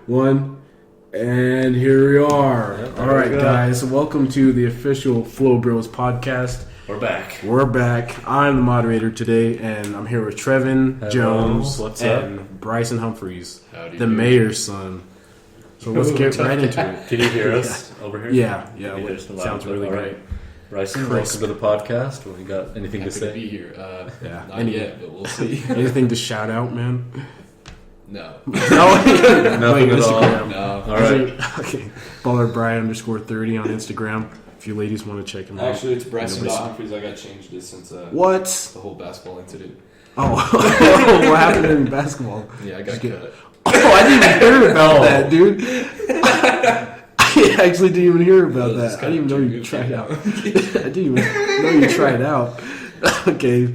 One. And here we are. Yep, all right, guys. Welcome to the official Flow Bros podcast. We're back. We're back. I'm the moderator today, and I'm here with Trevin Hello. Jones What's and up? Bryson Humpries, Howdy the do. mayor's son. So let's get right into it. Can you hear us over here? Yeah. Can you hear us loud? Sounds really All great. right. Bryson, Crisp. welcome to the podcast. What, you got anything Happy to say? to be here. Yeah. Not yet, but we'll see. Anything to shout out, man? No. No. Nothing at all. No. All right. Okay. Baller_Brian_30 on Instagram. If you ladies want to check him out. Actually, it's Bryson Nobody's- Humpries. I got changed it since What? the whole basketball incident. Oh. What happened in basketball? Yeah, I got cut. Oh, I didn't even hear about that, dude. I actually didn't even hear about Well, that. I didn't even know you goofy. tried out. I didn't even know you tried out. Okay,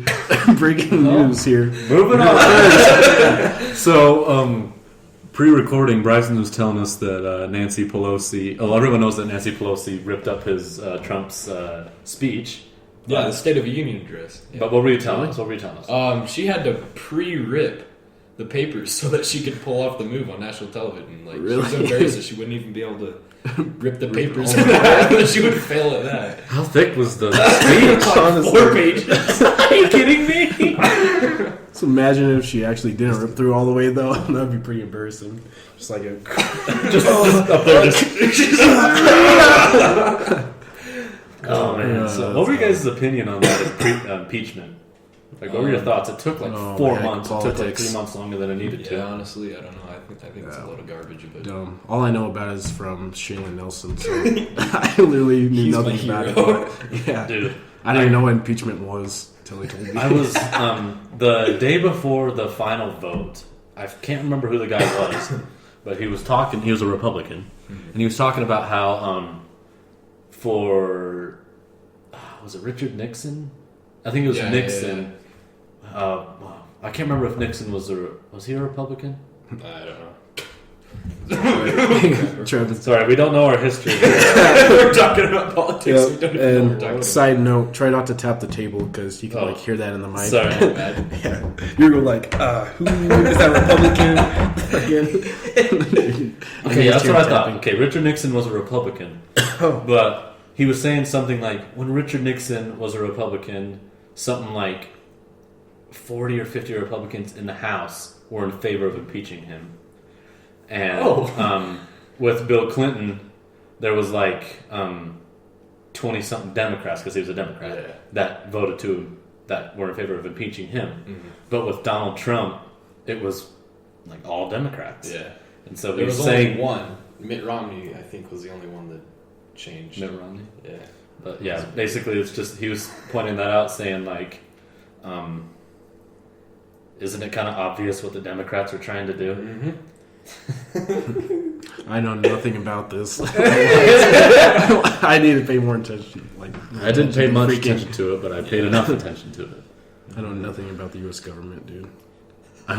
breaking news here. Moving on. So, pre-recording, Bryson was telling us that Nancy Pelosi. Oh, everyone knows that Nancy Pelosi ripped up his Trump's speech. Yeah, the State of the Union address. Yeah. But what were you telling us? What were you telling us? She had to pre-rip the papers so that she could pull off the move on national television. Like, Really? she was embarrassed that she wouldn't even be able to rip the papers in half. She would fail at that. How thick was the speech? Like 4 pages. Are you kidding me? So imagine if she actually didn't rip through all the way, though. That'd be pretty embarrassing. Just like a. Just up there, just. Oh man! So, what were you guys' opinion on that impeachment? Like, what were your thoughts? It took like 4 man, months. It took like politics. 3 months longer than it needed to. Yeah, honestly, I don't know. I think it's a load of garbage. But Dumb. All I know about it is from Shayla Nelson, so I literally knew He's nothing my about it. hero. But, yeah, Dude, I didn't even know what impeachment was until he told me. I was the day before the final vote. I can't remember who the guy was, but he was talking. He was a Republican, and he was talking about how for was it Richard Nixon? I think it was Yeah, Nixon. I can't remember if Nixon was he a Republican? I don't know. Travis. Sorry, we don't know our history. We're talking about politics. We don't even know what we're talking And about. side note, try not to tap the table because you can like hear that in the mic. Sorry. Yeah, you're like, who is that Republican again? Okay, that's what I thought. tapping. Okay, Richard Nixon was a Republican, but he was saying something like, when Richard Nixon was a Republican, something like 40 or 50 Republicans in the House were in favor of impeaching him. And with Bill Clinton, there was like 20-something Democrats, because he was a Democrat, that voted that were in favor of impeaching him. Mm-hmm. But with Donald Trump, it was like all Democrats. Yeah. And so There he was was saying... only one. Mitt Romney, I think, was the only one that changed. Mitt Romney? Yeah. But yeah, basically it's just, he was pointing that out, saying like, isn't it kind of obvious what the Democrats are trying to do? Mm-hmm. I know nothing about this. I need to pay more attention. Like I didn't pay much attention to it, but I paid enough attention to it. I know nothing about the U.S. government, dude. I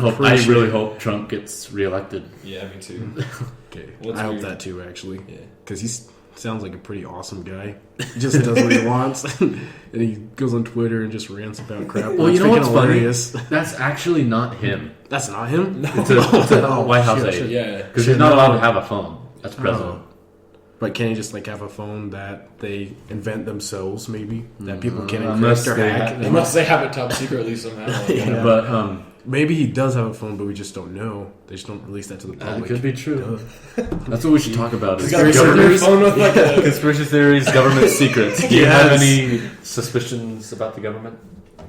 really hope Trump gets reelected. Yeah, me too. Okay, What's I hope weird? that too, actually. Yeah. Because he sounds like a pretty awesome guy. He just does what he wants, and he goes on Twitter and just rants about crap. Well, you know freaking what's hilarious. funny? That's actually not him. That's not him. It's a Oh, White House shit, aide. shit. Yeah. Because he's not allowed to have a phone. That's president. Oh. But can he just like have a phone that they invent themselves, maybe that people can Unless encrypt or they hack? have- Unless they have it top secretly somehow. Like, Yeah. But Maybe he does have a phone, but we just don't know. They just don't release that to the it public. could be true. That's what we should talk about. Is He's got a government phone with like a... conspiracy theories, government secrets. Do you Yes. have any suspicions about the government?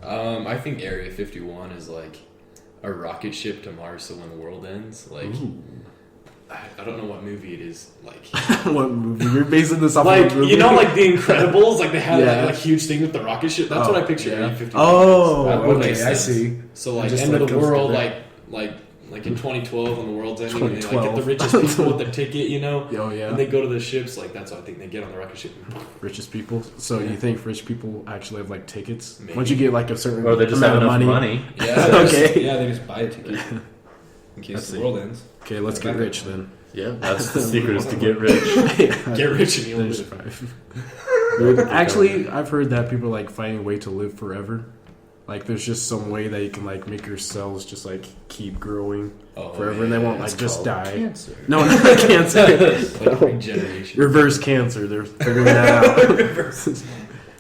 I think Area 51 is like a rocket ship to Mars, so when the world ends, like... I don't know what movie it is, like... What movie? You're basing this off Like, of a movie? you know, like The Incredibles, like they had Yeah. that like huge thing with the rocket ship. That's what I picture yeah. Area 51. Oh, That would make okay, I sense. see. So like Just end like of the goes to world, that. like in 2012 when the world's ending, and they like get the 2012. richest people with the ticket, you know. Oh yeah, And they go to the ships, like that's what I think they get on the rocket ship. richest people. So you think rich people actually have like tickets? Maybe. Once you get like a certain Or they just have amount enough of money. money. Yeah, they Okay. just, yeah, they just buy a ticket in case the world ends. Okay, let's get rich then. Yeah, that's the secret, is to get rich. Get rich and you'll There's live. five. Actually, I've heard that people are like finding a way to live forever. Like, there's just some way that you can like make your cells just like keep growing forever, yeah, and they won't It's like just called die. Cancer. No, not cancer. like regeneration. Reverse cancer. They're figuring that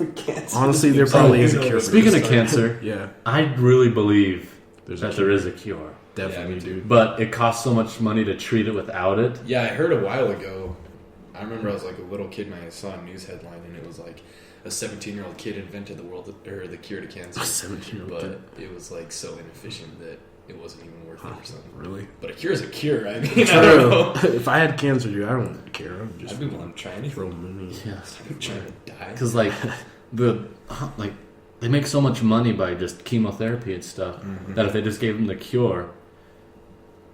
out. Honestly, there probably is a cure. For Speaking this. of cancer, Yeah, I really believe there's a that cure. there is a cure. Definitely, Yeah, me too. dude. But it costs so much money to treat it without it. Yeah, I heard a while ago. I remember I was like a little kid and I saw a news headline and it was like a 17-year-old kid invented the cure to cancer. A 17-year-old kid. But it was like so inefficient that it wasn't even worth it or something. Really? But a cure is a cure. I mean, I don't know. If I had cancer, dude, I don't care. I'm just I'd be willing to try anything. throw money. Yeah. I'm trying to die. Because like they make so much money by just chemotherapy and stuff that if they just gave them the cure,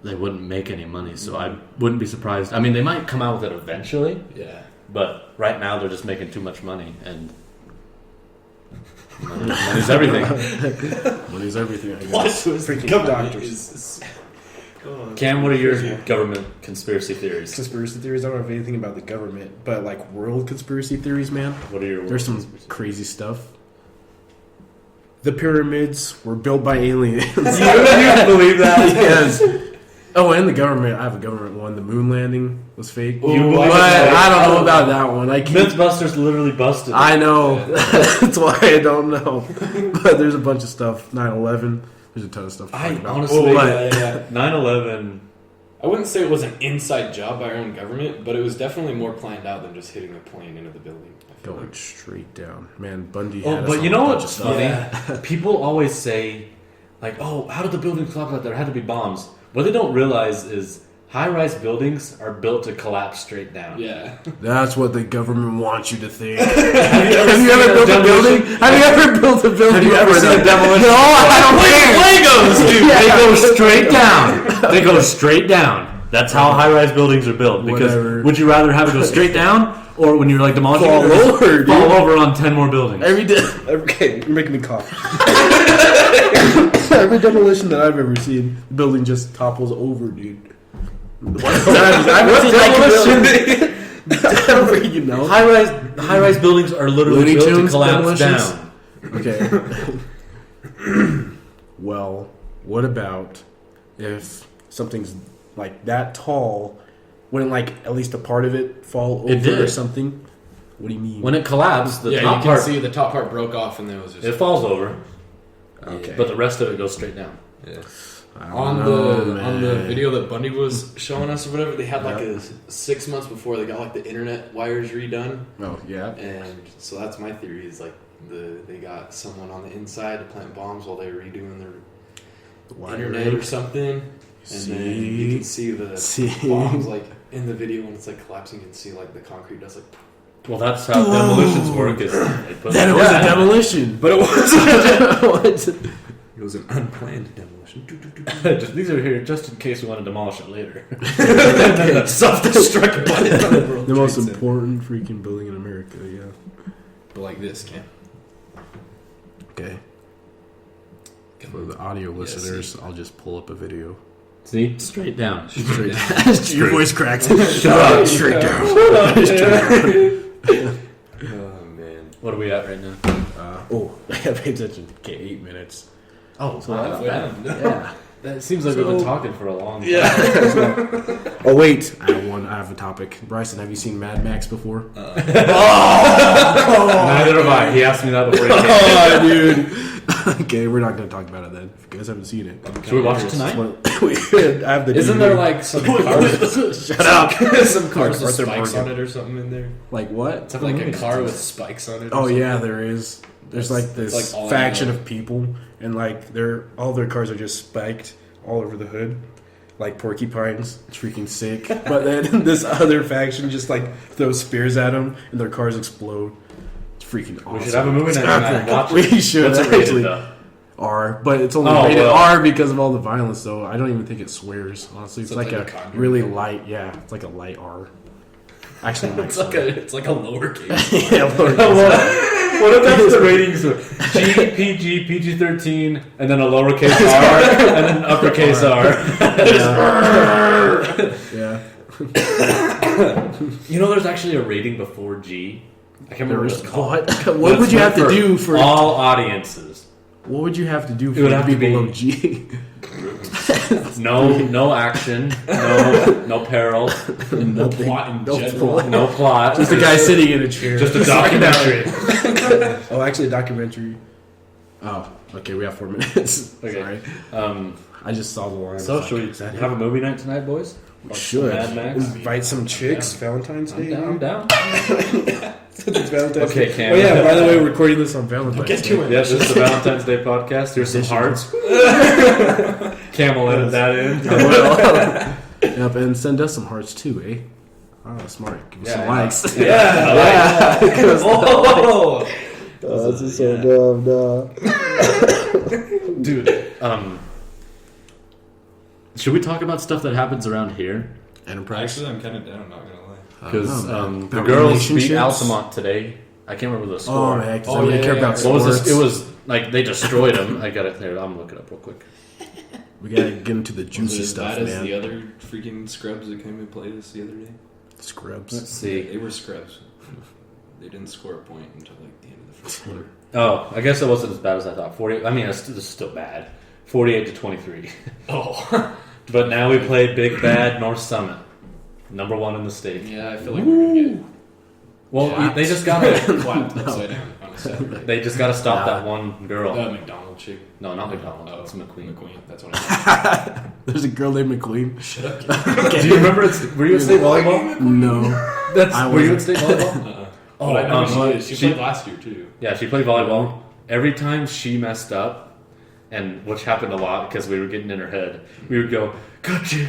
they wouldn't make any money. So I wouldn't be surprised. I mean, they might come out with it eventually, Yeah. but right now they're just making too much money, and money's everything. Money's everything. I guess. What? Freaking doctors. Is Cam, what are your government conspiracy theories? Conspiracy theories. I don't know anything about the government, but like world conspiracy theories, man. What are your There's some crazy stuff. The pyramids were built by aliens. you believe that? Yes. Oh, and the government. I have a government one. The moon landing was fake. You believe But it's fake? I don't know about that one. I can't. Mythbusters literally busted it. I know. That's why I don't know. But there's a bunch of stuff. 9/11. There's a ton of stuff. to I talk about. honestly, But- 9/11. I wouldn't say it was an inside job by our own government, but it was definitely more planned out than just hitting a plane into the building. I feel Going like. straight down, man. Bundy. Oh, had us but on you a know bunch what's of stuff. funny? People always say, like, "Oh, how did the building collapse like that? There had to be bombs." What they don't realize is high-rise buildings are built to collapse straight down. Yeah. That's what the government wants you to think. Have Have you ever built a building? Have you ever built a building? Have you ever over seen there? a demolition? No, I don't care. Legos, dude. They go straight down. They go straight down. That's how high-rise buildings are built. Because Whatever. would you rather have it go straight down, or when you're like demolishing Fall it, just over, dude. fall over on 10 more buildings? Every day. Okay, you're making me cough. Every demolition that I've ever seen, the building just topples over, dude. I haven't seen like a you know. High-rise buildings are literally Looney built to Tunes collapse demolitions? down. Okay. Well, what about if something's like that tall? Wouldn't like at least a part of it fall It over or did. something? What do you mean? When it collapsed, the Yeah, top you can part see the top part broke off and then it was just... it falls over, Okay. but the rest of it goes straight down. Yeah. I don't On know, on the man. video that Bundy was showing us or whatever, they had like Yep. 6 months before they got like the internet wires redone, Oh yeah. and so that's my theory is like they got someone on the inside to plant bombs while they were redoing their internet or something, and then you can see the bombs like in the video when it's like collapsing. You can see like the concrete does like. Well, that's how demolitions work. Is they put Then it was a demolition. But it wasn't. What? It was an unplanned demolition. These are here just in case we want to demolish it later. Self-destruct button. The most important freaking building in America, yeah. But like this, Cam. Okay. For the audio listeners, I'll just pull up a video. See, straight down. Straight down. Your voice cracks. Shut up. Straight down. Oh man. What are we at right now? Pay attention. Okay, 8 minutes. Oh, So not halfway bad. down. Yeah, that seems like we've been talking for a long time. Oh wait, I have a topic. Bryson, have you seen Mad Max before? Neither have I. He asked me that before he came. Oh, dude. Okay, we're not going to talk about it then. If you guys haven't seen it, Should we watch it tonight? we could. I have the Isn't DVD. there like some cars? Shut up? Some cars with Arthur spikes Morgan. on it or something in there? Like what? It's like a car with spikes on it. Oh yeah, there is. There's like this It's like all faction I know. of people, and like all their cars are just spiked all over the hood, like porcupines. It's freaking sick. But then this other faction just like throws spears at them, and their cars explode. It's freaking awesome. We should have a movie night tonight. Watch it. We should What's it rated, actually. though? R, but it's only Oh, rated well. R because of all the violence. So I don't even think it swears. Honestly, it's So like it's a like a Conjuring really thing? light. Yeah, it's like a light R. Actually, it might It's like a lowercase. swear. Yeah, lowercase. What if that's the ratings? G, PG, PG-13, and then a lowercase r, and then an uppercase r. Yeah. You know, there's actually a rating before G. I can't remember what it's called. What would you have to do for? all audiences? What would you have to do for It would it to have be to be- below G? No action, no peril, No plot in general. no plot. Just a guy sitting in a chair. Just a documentary. Oh, actually, a documentary. Oh, okay. We have 4 minutes. Okay. Sorry. I just saw the line. So I was should like, we is that have it? a movie night tonight, boys? We Watch should. some Mad Max? Invite some chicks. Valentine's Day. I'm down. It's Valentine's Okay, Day. Cam. Oh yeah. By the way, we're recording this on Valentine's Get Day. to it. Yes, this is the Valentine's Day podcast. Here's some hearts. Cam will edit that in. Yep, and send us some hearts too, eh? Oh, smart. Give us some likes. Yeah. Oh, Oh, this is so dumb, no. Dude, should we talk about stuff that happens around here? Enterprise. Actually, I'm kind of down. I'm not gonna lie. Because the the girls beat relationships? Altamont today. I can't remember the Oh score. man, because Oh, I really yeah, care yeah, about yeah. What was sports. this? It was like they destroyed them. I got it there. I'm looking it up real quick. We gotta get into the juicy Was it stuff, as bad as man. the other freaking scrubs that came and played us the other day? Scrubs. Let's see. They were scrubs. They didn't score a point until like the end of the first quarter. Oh, I guess it wasn't as bad as I thought. 48. I mean, it's still bad. 48-23. Oh, But now we play Big Bad North Summit, number 1 in the state. yeah. I feel like we're gonna get Well, clapped. they just gotta clapped upside down on a Saturday. they just gotta stop that one girl. The McDonald chick. No, not McDonald. Oh, It's McQueen. McQueen. That's what I There's a girl named McQueen. Shut up. Do you remember? Were you at state volleyball? No. Were you at wasn't. state volleyball? Oh, I know um, she she- played last year too. Yeah, she played volleyball. Every time she messed up, and which happened a lot because we were getting in her head, we would go, "Gotcha,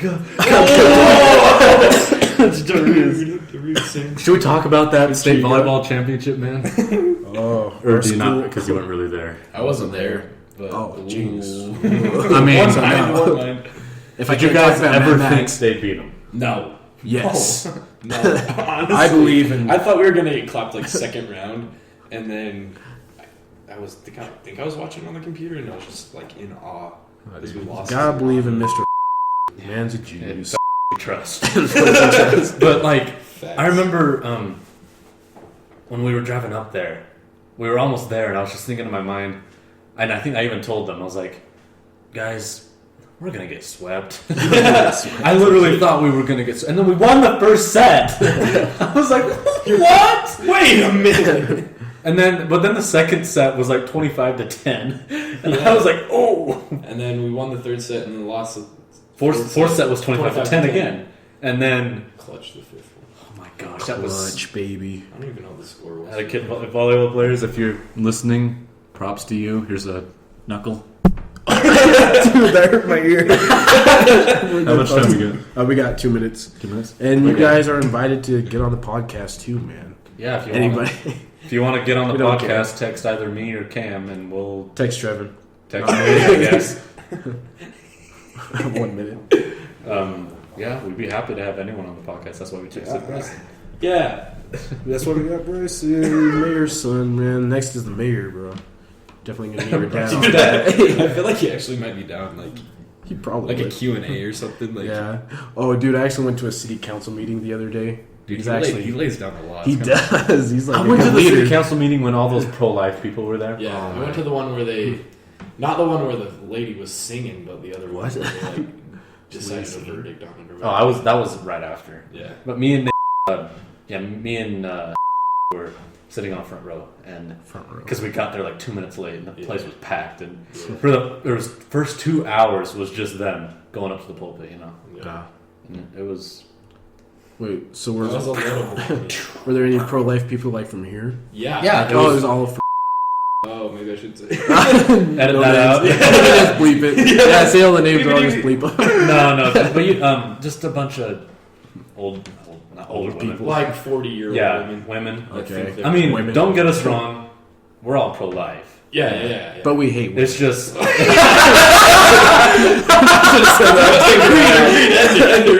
Should we talk about that state volleyball championship, man? Oh, Or our do you not? school- Because you weren't really there. I wasn't there, but Oh, jeez. I mean, One mind. If I did you could talk guys about ever Mad think Max, they'd beat them? No. yes, No. Honestly, I believe in. I thought we were gonna get clapped like second round, and then I think I was watching on the computer, and I was just like in awe as we lost. Gotta believe in Mr. Man's a genius. Trust. But like, Facts. I remember when we were driving up there, we were almost there, and I was just thinking in my mind, and I think I even told them, I was like, guys, we're gonna get swept. I literally thought we were gonna get swept, and then we won the first set. I was like, what? Wait a minute. And then, but then the second set was like 25-10, and I was like, oh. And then we won the third set, and then lost the Fourth set was 25-10 again, and then clutch the fifth one. oh my gosh, that was. Clutch, baby. I don't even know what the score was. Kid volleyball players, if you're listening, props to you. Here's a knuckle. Dude, that hurt my ear. How much time we got? We got 2 minutes. 2 minutes. And you Okay. guys are invited to get on the podcast too, man. Yeah, if you Anybody? if you want to get on the We don't podcast, text either me or Cam, and we'll Text Trevor. text me. I guess. 1 minute. Yeah, we'd be happy to have anyone on the podcast. That's why we texted Bryson. Yeah. That's why we got Bryson, mayor's son, man. Next is the mayor, bro. Definitely gonna be her Dude, down. I feel like he actually might be down, like He probably a would. Q&A or something. Like, Yeah. Oh, dude, I actually went to a city council meeting the other day. dude, He's he actually lays down a lot. he It's kinda- does. He's like I a went to good the city leader. council meeting when all those pro-life people were there. Yeah, Oh, I went to the one where they, not the one where the lady was singing, but the other one What? where they like decided a verdict on it. Or Oh, whatever. that was right after. Yeah. But me and were sitting on front row, and Front row. because we got there like 2 minutes late, and the Yeah. place was packed, and Yeah. for the first 2 hours was just them going up to the pulpit, you know, Yeah. and it was. Wait, so That was a little were there any pro-life people like from here? Yeah. Yeah, it Oh, was- it was all from. Oh, maybe I should say. Edit that out. Just bleep it. Yeah, say all the names, but I'll just bleep them. No, but you, just a bunch of not older women. people. Like 40-year-old Yeah, women. women. I Okay. think they're- I mean, Women. don't get us wrong. We're all pro-life. Yeah. But we hate women. It's just all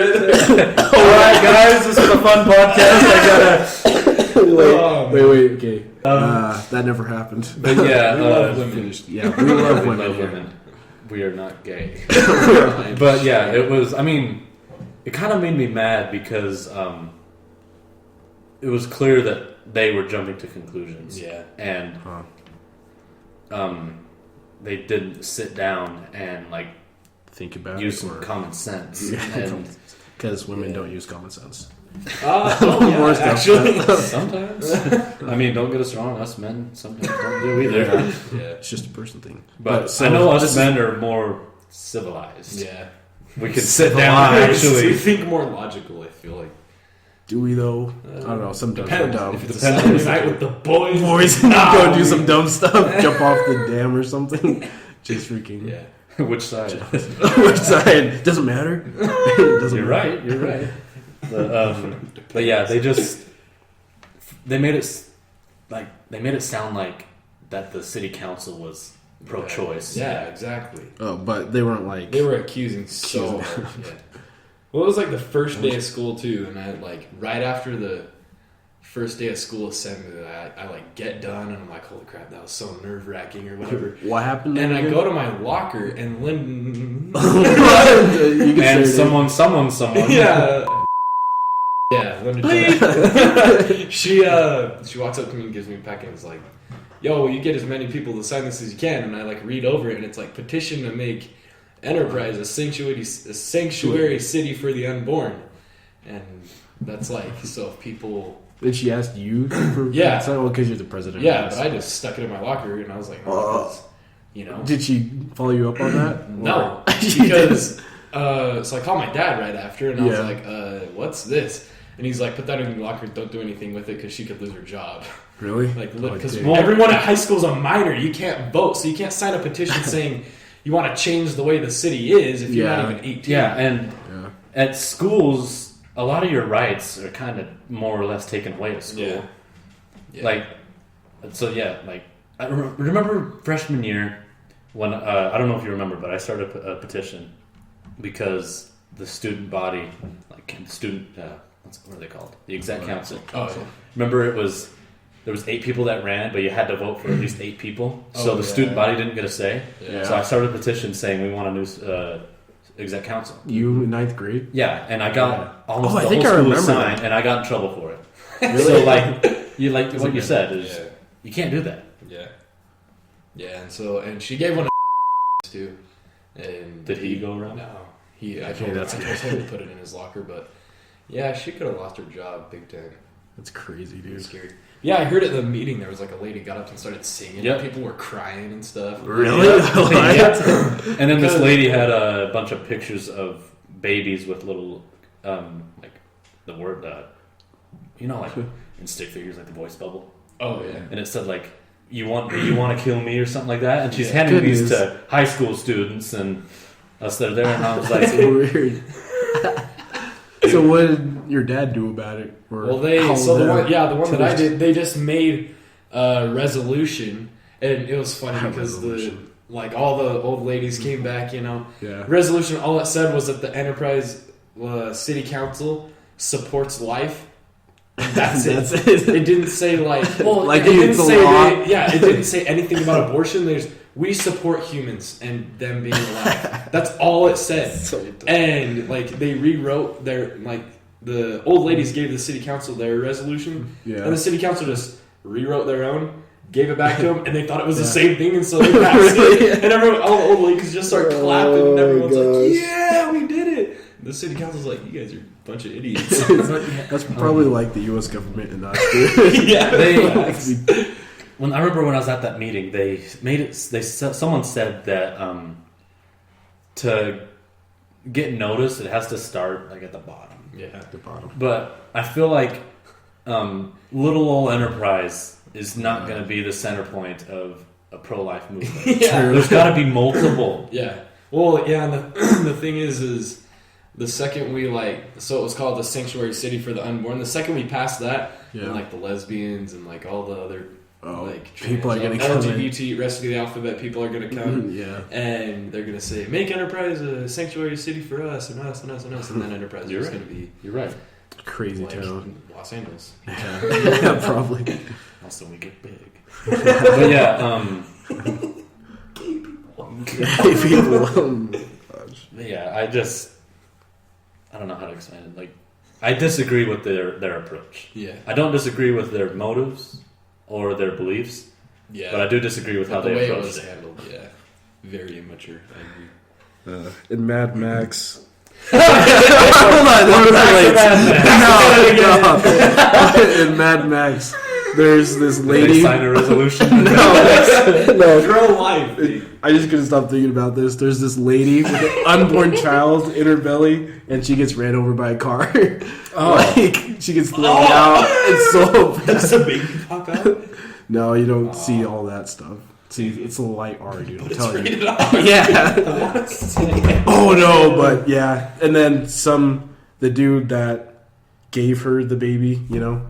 right, guys. This is a fun podcast. I gotta. Wait, okay. Um, That never happened. But yeah, We love women. Yeah, we love we women. love here. women. We are not gay. But yeah, it was. I mean, it kind of made me mad because it was clear that they were jumping to conclusions. Yeah. And Huh. they didn't sit down and like think about use it, some or- common sense. Yeah. And Because women don't use common sense. More stuff. actually, sometimes. I mean, don't get us wrong. Us men sometimes don't do either. Yeah. It's just a person thing. But so I know this us is- men are more civilized. Yeah. We can sit down and We actually. think more logical, I feel like. Do we though? I don't know. Sometimes we're Depends. dumb. If it's a Saturday night with the boys. Boys, go do some dumb stuff. Jump off the dam or something. Just freaking. Yeah. Which side? Which side? Doesn't matter. It doesn't You're matter. right. You're right. But yeah, they made it sound like that the city council was pro-choice. Yeah, exactly. Oh, but they weren't like. They were accusing so hard. Yeah. Well, it was like the first day of school too, and I like right after the first day of school assembly, I like get done, and I'm like, holy crap, that was so nerve wracking or whatever. What happened? And I again? go to my locker, and Lynn, You can And say someone. yeah, yeah, let me tell you. She walks up to me and gives me a packet and is like, yo, you get as many people to sign this as you can, and I like read over it, and it's like petition to make Enterprise a sanctuary city for the unborn, and that's like, so if people. Did she ask you for Yeah. well, because you're the president. Yeah, but I just stuck it in my locker, and I was like, no, because, you know. Did she follow you up on that? No, Or- She because so I called my dad right after, and I was Yeah. like, "What's this?" And he's like, "Put that in your locker. Don't do anything with it because she could lose her job." Really? Like, Oh, because dude. everyone at high school is a minor. You can't vote, so you can't sign a petition saying you want to change the way the city is if you're Yeah. not even 18. Yeah, and Yeah. at schools, a lot of your rights are kind of more or less taken away at school. Yeah. Yeah. Like, so yeah, like I remember freshman year when I don't know if you remember, but I started a petition because the student body, like student, what are they called? The exec council. Oh yeah. Remember, there was 8 people that ran, but you had to vote for at least 8 people. So Oh, the yeah. student body didn't get a say. Yeah. So I started a petition saying we want a new exec council. You in 9th grade? Yeah, and I got almost Oh, I the think whole I school to remember sign, that. and I got in trouble for it. Really? So like what you said is Yeah. you can't do that. Yeah. Yeah, and she gave one too. And Did he go around? No, I Okay, told that's him to put it in his locker, but yeah, she could have lost her job big time. That's crazy, It was dude. scary. Yeah, I heard at the meeting there was like a lady got up and started singing. Yep. People were crying and stuff. Really? Yeah. And then this lady had a bunch of pictures of babies with little, like the word, like in stick figures, like the voice bubble, Oh yeah. and it said like, "You want to kill me" or something like that. And she's Yeah. handing these Goodness. to high school students, and us that are there, and I was like, That's weird. So what did your dad do about it? Or Well, how the them one to that I this- did, they just made a resolution, and it was funny A because resolution. all the old ladies came back, you know. Yeah. Resolution, all it said was that the Enterprise City Council supports life. And that's it. That's it. It didn't say like Like it didn't it's a say law. it didn't say anything about abortion. We support humans and them being alive. That's all it said. So dumb. And like they rewrote their the old ladies gave the city council their resolution, Yeah. and the city council just rewrote their own, gave it back to them, and they thought it was the Yeah. same thing, and so they passed it. And all the old ladies just start clapping, and Oh, everyone's like, gosh. "Yeah, we did it!" The city council's like, "You guys are a bunch of idiots." That's probably like the U.S. government in that. yeah, when I remember when I was at that meeting, they made it. Someone said that to get noticed, it has to start like at the bottom. yeah. At the bottom. But I feel like little old Enterprise is not going to be the center point of a pro-life movement. Yeah. There's got to be multiple. Yeah. Well, yeah, and the thing is the second we so it was called the Sanctuary City for the Unborn. The second we passed that, Yeah. and like the lesbians and like all the other people are trans, gonna come in. LGBT, rest of the alphabet people are gonna come, Yeah. and they're gonna say, "Make Enterprise a sanctuary city for us and us and us and us," and then Enterprise You're is right. gonna be You're right. Crazy like town. Los Angeles. Yeah, probably. Also, we get big. But yeah, Hey, people. yeah. I don't know how to explain it. Like, I disagree with their approach. Yeah. I don't disagree with their motives or their beliefs, Yeah. but I do disagree with how the they way it approach was it. handled. Yeah. Very immature. I agree. In Mad Max. Hold on, In Mad Max, there's this lady. They sign a resolution. No. Pro-life. I just couldn't stop thinking about this. There's this lady with an unborn child in her belly, and she gets ran over by a car. Like, she gets thrown out. It's so bad. Does the baby pop out? No, you don't see all that stuff. See, it's a light R, dude. I'm telling you. Rated R. Yeah. Oh no, but yeah. And then the dude that gave her the baby, you know,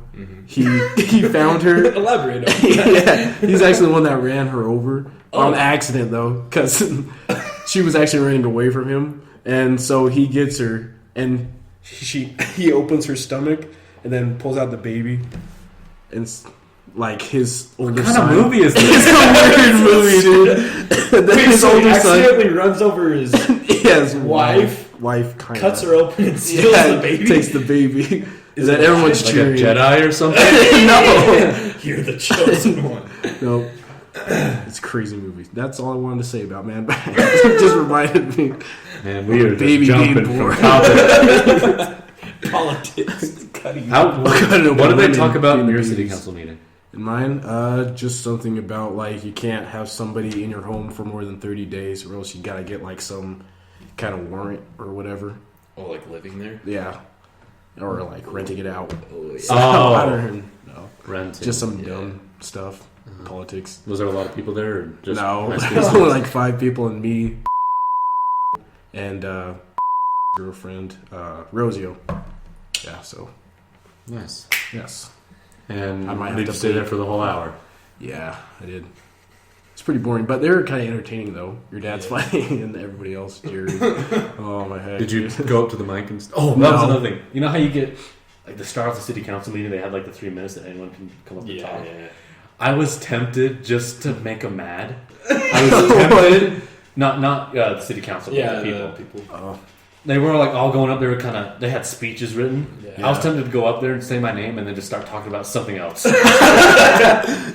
he found her. Elaborate on that. Yeah, he's actually the one that ran her over on accident though, because she was actually running away from him, and so he gets her, and he opens her stomach and then pulls out the baby, and like his older son. What kind of movie is this? It's a weird movie, dude. And then his So he older son, accidentally runs over his his wife, kind of cuts her open, and steals the baby. takes the baby. Is that everyone's Like cheering? a Jedi or something? No, You're the chosen one. no. It's a crazy movie. That's all I wanted to say about Man Max. It just reminded me. Man, we are Baby just jumping being from born. topic. Politics. Cutting. What did they talk about in your city council meeting? In mine, just something about like you can't have somebody in your home for more than 30 days, or else you gotta get like some kind of warrant or whatever. Oh, like living there? Yeah, or like renting it out. Oh, yeah. So, I don't know. Renting. Just some dumb stuff. Politics. Was there a lot of people there? Or just No, high school there's only students? like 5 people and me and girlfriend Rosio. Yeah, so Nice. yes, And I might have did to you stay pay. there for the whole hour? yeah, I did. It's pretty boring, but they were kind of entertaining though. Your dad's fighting and everybody else cheering. Oh my heck! Did you dude. go up to the mic and... Oh, that No. was another thing. You know how you get... Like the start of the city council meeting, they had like the 3 minutes that anyone can come up and talk. Yeah. I was tempted just to make them mad. I was tempted... Not the city council, but the people. Oh. They were like all going up there, they had speeches written. Yeah. I was tempted to go up there and say my name and then just start talking about something else.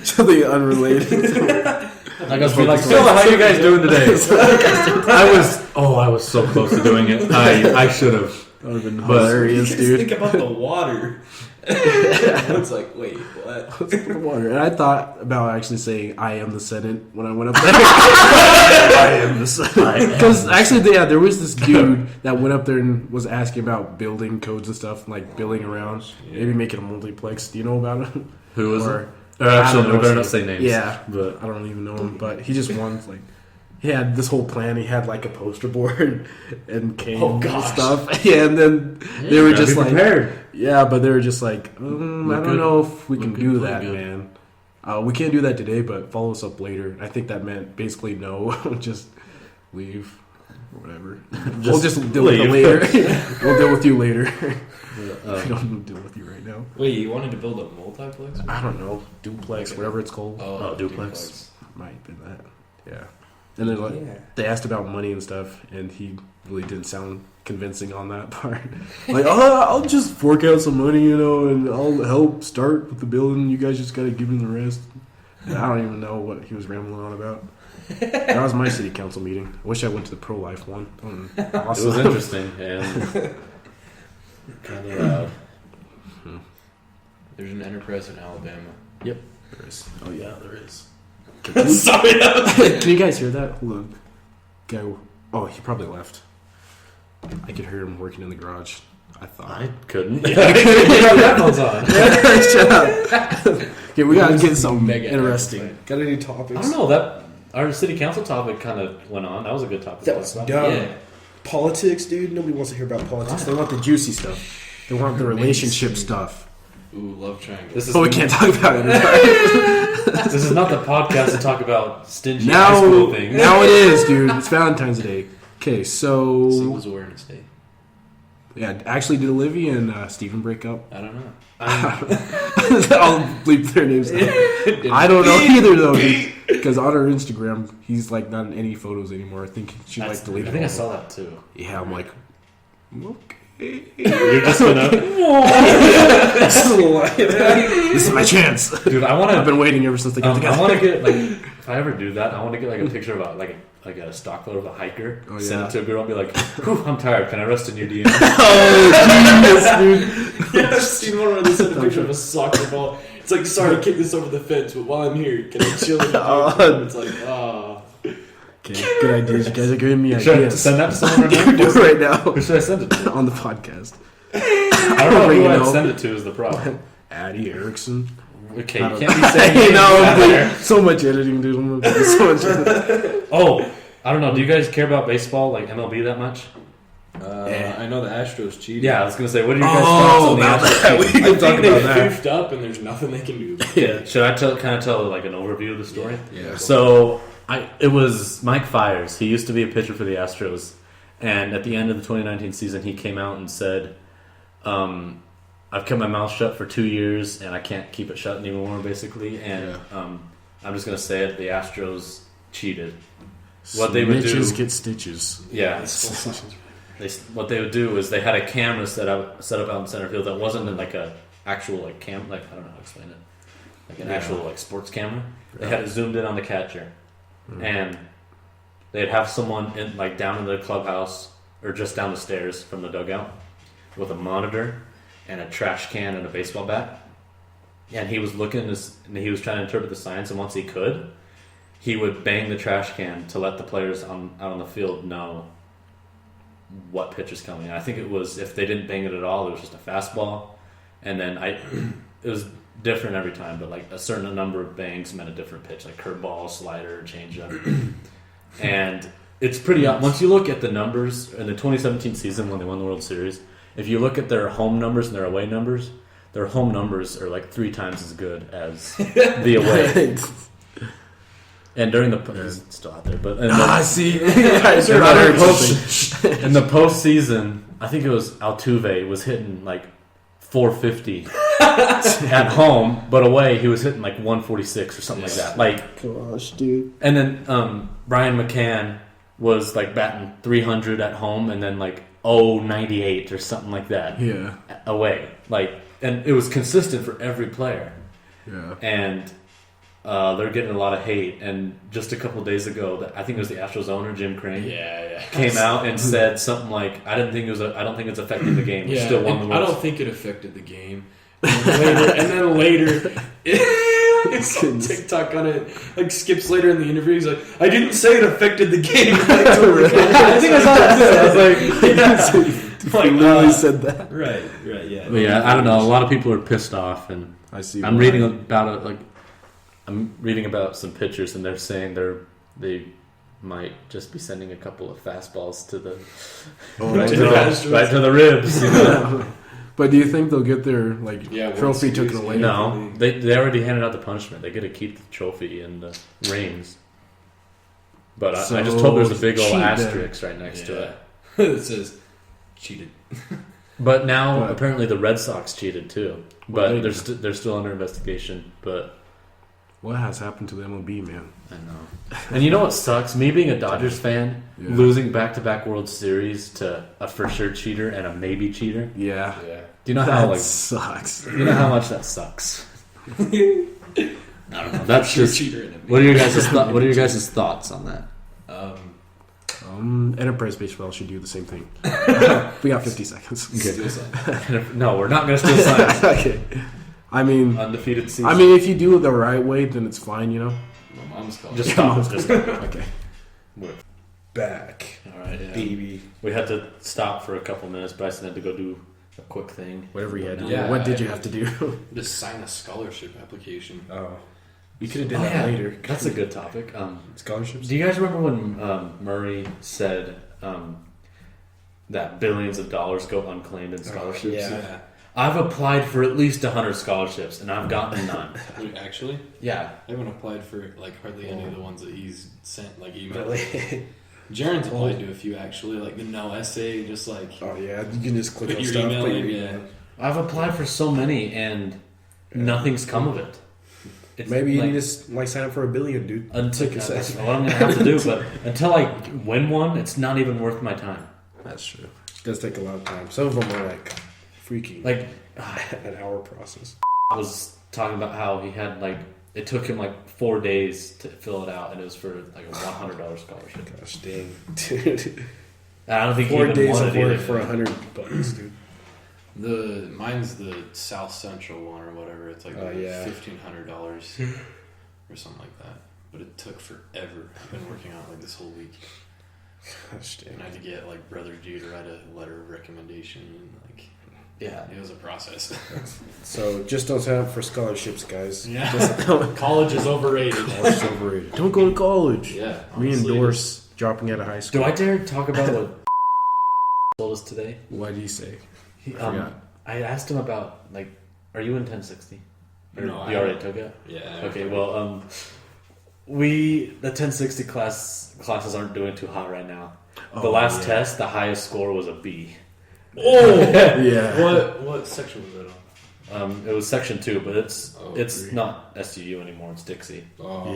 Something unrelated. Like I was like, so how you guys doing today? I was so close to doing it. I should have. That would have been But- hilarious, Just dude. think about the water. It's like, wait, what? Water. And I thought about actually saying I am the Senate when I went up there. I am the Senate. Because actually, there was this dude that went up there and was asking about building codes and stuff, like building around, maybe making a multiplex. Do you know about it? Who was Or- it? Actually, I don't we know. better not say names. Yeah, But I don't even know him, but he just wanted like he had this whole plan. He had like a poster board and cane and gosh. stuff. Yeah, and then they were just like, prepared. yeah, but they were just like, I Look don't good. know if we can Look do good, that, look good. man. We can't do that today, but follow us up later. I think that meant basically no, just leave or whatever. We'll just deal with it leave. later. We'll deal with you later. Uh, We don't deal with you right now. Wait, you wanted to build a multiplex? I don't know, duplex, whatever it's called. Oh, duplex. Might be that. Yeah. And then like they asked about money and stuff, and he really didn't sound convincing on that part. Like, oh, I'll just fork out some money, you know, and I'll help start with the building. You guys just got to give me the rest. And I don't even know what he was rambling on about. That was my city council meeting. I wish I went to the pro-life one. Awesome. It was interesting and kind of loud. There's an enterprise in Alabama. Yep. There is. Oh, yeah, there is. Sorry. Can you guys hear that? Hold on. Guy. Oh, he probably left. I could hear him working in the garage. I thought. I couldn't. You have headphones on. Shut up. Okay, we gotta get something Mega interesting. episode. Got any topics? I don't know, that our city council topic kind of went on. That was a good topic. That to was talk dumb. about. Yeah. Politics, dude. Nobody wants to hear about politics. They want the juicy stuff. They want the relationship stuff. Ooh, love triangle. This is But we can't talk about it. This is not the podcast to talk about stingy high school things. Now it is, dude. It's Valentine's Day. Okay, so Singles Awareness Day. yeah, actually, did Olivia and Steven break up? I don't know. I'll bleep their names out. I don't know either though, because on her Instagram, he's like not in any photos anymore. I think she like I deleted. think I all saw of that too. them. Yeah, I'm like, okay. You're just gonna, This is my chance. dude. I want I've to. been waiting ever since they got I together. want to get like, if I ever do that, I want to get like a picture of like like a stock photo of a hiker, Oh, send yeah. it to a girl, and be like, "Whew, I'm tired. Can I rest in your DM?" Be like, "Whew, I'm tired. Can I rest in your DM?" Oh, genius, dude. Yeah, I've seen one where they sent a picture of a soccer ball. It's like, sorry, kick this over the fence, but while I'm here, can I chill in the gym? It's like, Okay, good ideas. You guys are giving me Should I ideas. send that to someone right now? Do it right now Who should I send it to? on the podcast. I don't know who You I'd know. send it to is the problem. Addie Erickson. Okay, you I don't- can't be saying names out there. so much editing, dude. I'm gonna do so much editing. Oh, I don't know. Do you guys care about baseball, like MLB, that much? I know the Astros cheated. Yeah, I was gonna say, what are your guys' thoughts on the Astros? we I can think talk they about that. goofed up and there's nothing they can do. Yeah. Should I tell like an overview of the story? Yeah. So it was Mike Fiers. He used to be a pitcher for the Astros, and at the end of the 2019 season, he came out and said, "I've kept my mouth shut for 2 years, and I can't keep it shut anymore." Basically, and I'm just gonna say it: the Astros cheated. What they would do- Snitches get stitches. Yeah. What they would do is they had a camera set up out in center field that wasn't in like a actual like I don't know how to explain it, like an actual like sports camera. They had it zoomed in on the catcher, and they'd have someone in like down in the clubhouse or just down the stairs from the dugout with a monitor and a trash can and a baseball bat. And he was looking and he was trying to interpret the signs, and once he could, he would bang the trash can to let the players out on the field know what pitch is coming. I think it was, if they didn't bang it at all, it was just a fastball, and then it was different every time, but like a certain number of bangs meant a different pitch, like curveball, slider, changeup. And it's pretty once you look at the numbers in the 2017 season when they won the World Series, if you look at their home numbers and their away numbers, their home numbers are like 3 times as good as the away. And during the he's still out there, but I see. in the postseason, I think it was Altuve was hitting like 450 at home, but away he was hitting like 146 or something like that. Like, Gosh, dude. and then Brian McCann was like batting 300 at home, and then like 098 or something like that. Yeah. Away, like, and it was consistent for every player. Yeah. And they're getting a lot of hate. And just a couple of days ago, I think it was the Astros owner Jim Crane came out and said something like, "I don't think it's affecting the game. We still won the World." I don't think it affected the game. And then later, it's on TikTok on it. Like Skip Slater in the interview, he's like, "I didn't say it affected the game." I think I saw that too. I was like, He literally said that. Right, yeah. but yeah, I don't know. A lot of people are pissed off, and I see. I'm why. reading about it. Like, I'm reading about some pitchers, and they're saying they might just be sending a couple of fastballs to the right to the ribs. You know? But do you think they'll get their trophy World taken Series, away? No, they already handed out the punishment. They get to keep the trophy and the rings. But I just hope there's a big old cheat asterisk right next to it. It says cheated. But now But- apparently the Red Sox cheated too. Well, But they're still under investigation. But What has happened to the MLB, man? I know. And you know what sucks? Me being a Dodgers fan, losing back-to-back World Series to a for-sure cheater and a maybe cheater. Yeah. Do you know That how sucks. you know how much that sucks? I don't know. That's just. cheater in it. What are your guys' thoughts on that? Enterprise Baseball should do the same thing. We got 50 seconds. Steal sign. No, we're not going to steal signs. Okay. I mean, Undefeated season. if you do it the right way, then it's fine, you know? My mom's calling. Just stop. Just stop. Okay. We're Back. all right, yeah. Baby. We had to stop for a couple minutes. Bryson had to go do a quick thing. Whatever you had to do. Yeah, What did you have to do? Just sign a scholarship application. Oh. We could have did Oh, that yeah. later. That's a good topic. Scholarships? Do you guys remember when Murray said that billions of dollars go unclaimed in scholarships? yeah. I've applied for at least 100 scholarships, and I've gotten none. Wait, actually, Yeah. I haven't applied for like hardly any of the ones that he's sent like email. Really? Jaren's applied to a few actually, like the no essay, just like Oh, yeah. You can just click put on your stuff. email put in. your Yeah. email. I've applied for so many, and nothing's come of it. It's Maybe you like, need to sign up for $1 billion, dude. until, Take a that's second. what I'm going to have to do, but until I win one, it's not even worth my time. That's true. It does take a lot of time. Some of them are like freaking Like, an hour process. I was talking about how he had like it took him like 4 days to fill it out, and it was for like a $100 scholarship. Gosh dang, dude. I don't think 4 he even days wanted of work it. for $100, dude. Mine's the South Central one or whatever. It's like $1,500 or something like that. But it took forever. I've been working on it like this whole week. Gosh dang. And I had to get like Brother G to write a letter of recommendation, and like it was a process. So just don't sign up for scholarships, guys. Yeah. Just College is overrated. college is overrated. Don't go to college. Yeah. We honestly, endorse dropping out of high school. Do I dare talk about what told us today? What did he say? He, I forgot. I asked him about like, are you in 1060? Or No, you already took it? Yeah. Okay. Well, the 1060 classes aren't doing too hot right now. The last test, the highest score was a B. Oh Yeah. What section was that on? It was section 2, but it's agree. not SUU anymore. It's Dixie. Oh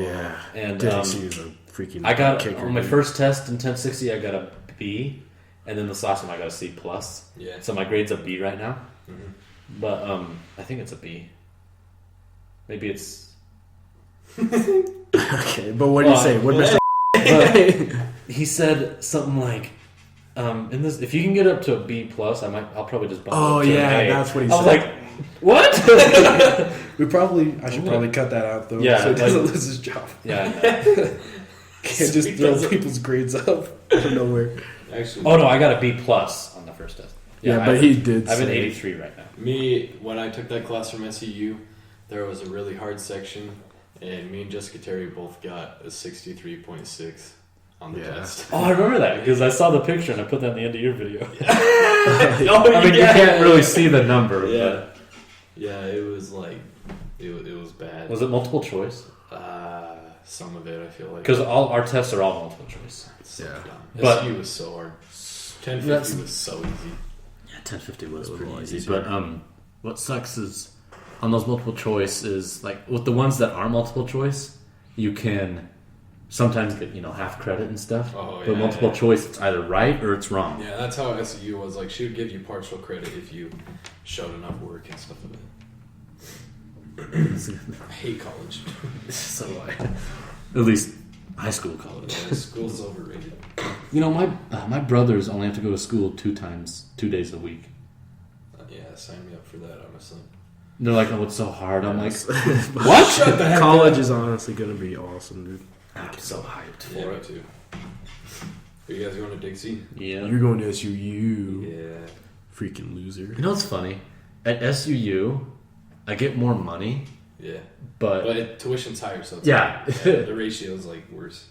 And Dixie is a freaking I got kicker, on my dude. first test in 1060, I got a B, and then this last one I got a C plus. Yeah. So my grade's a B right now, Mhm. but I think it's a B. Maybe it's. Okay, but what did he say? What Mr. He said something like, in this, if you can get up to a B plus, I'll probably just bump it Oh up to yeah, an A. that's what he I was said. like, what? I should probably cut that out though, Yeah, so he doesn't like- lose his job. Yeah. Can't just throw people's grades up out of nowhere. Actually, Oh no, I got a B plus on the first test. Yeah, but he did. I have an say- 83 right now. me, when I took that class from SEU, there was a really hard section, and me and Jessica Terry both got a 63.6 on the Yeah. test. Oh, I remember that because I saw the picture and I put that in the end of your video. Oh, I mean, you can't really see the number. Yeah. Yeah, it was like, it was bad. But was it multiple choice? Some of it, I feel like. Because all our tests are all multiple choice. It's so Yeah. dumb. But- SEU was so hard. 1050 That's- was so easy. Yeah, 1050 was It was pretty a lot easy. easier. But what sucks is on those multiple choice is like with the ones that are multiple choice, you can sometimes get half credit and stuff. Oh, But yeah, multiple yeah. choice, it's either right or it's wrong. Yeah, that's how SEU was. Like, she would give you partial credit if you showed enough work and stuff like that. I hate college. So at least high school college. Yeah, school's overrated. My brothers only have to go to school 2 days a week. Yeah, sign me up for that, honestly. They're like, oh, it's so hard. I'm like, What? Shut the heck College up. is honestly gonna be awesome, dude. I'm so hyped for Yeah, me it. too. Are you guys going to Dixie? Yeah. You're going to SUU, Yeah. freaking loser. You know what's funny? At SUU, I get more money, Yeah. but Tuition's higher, so it's Yeah. the ratio is like worse.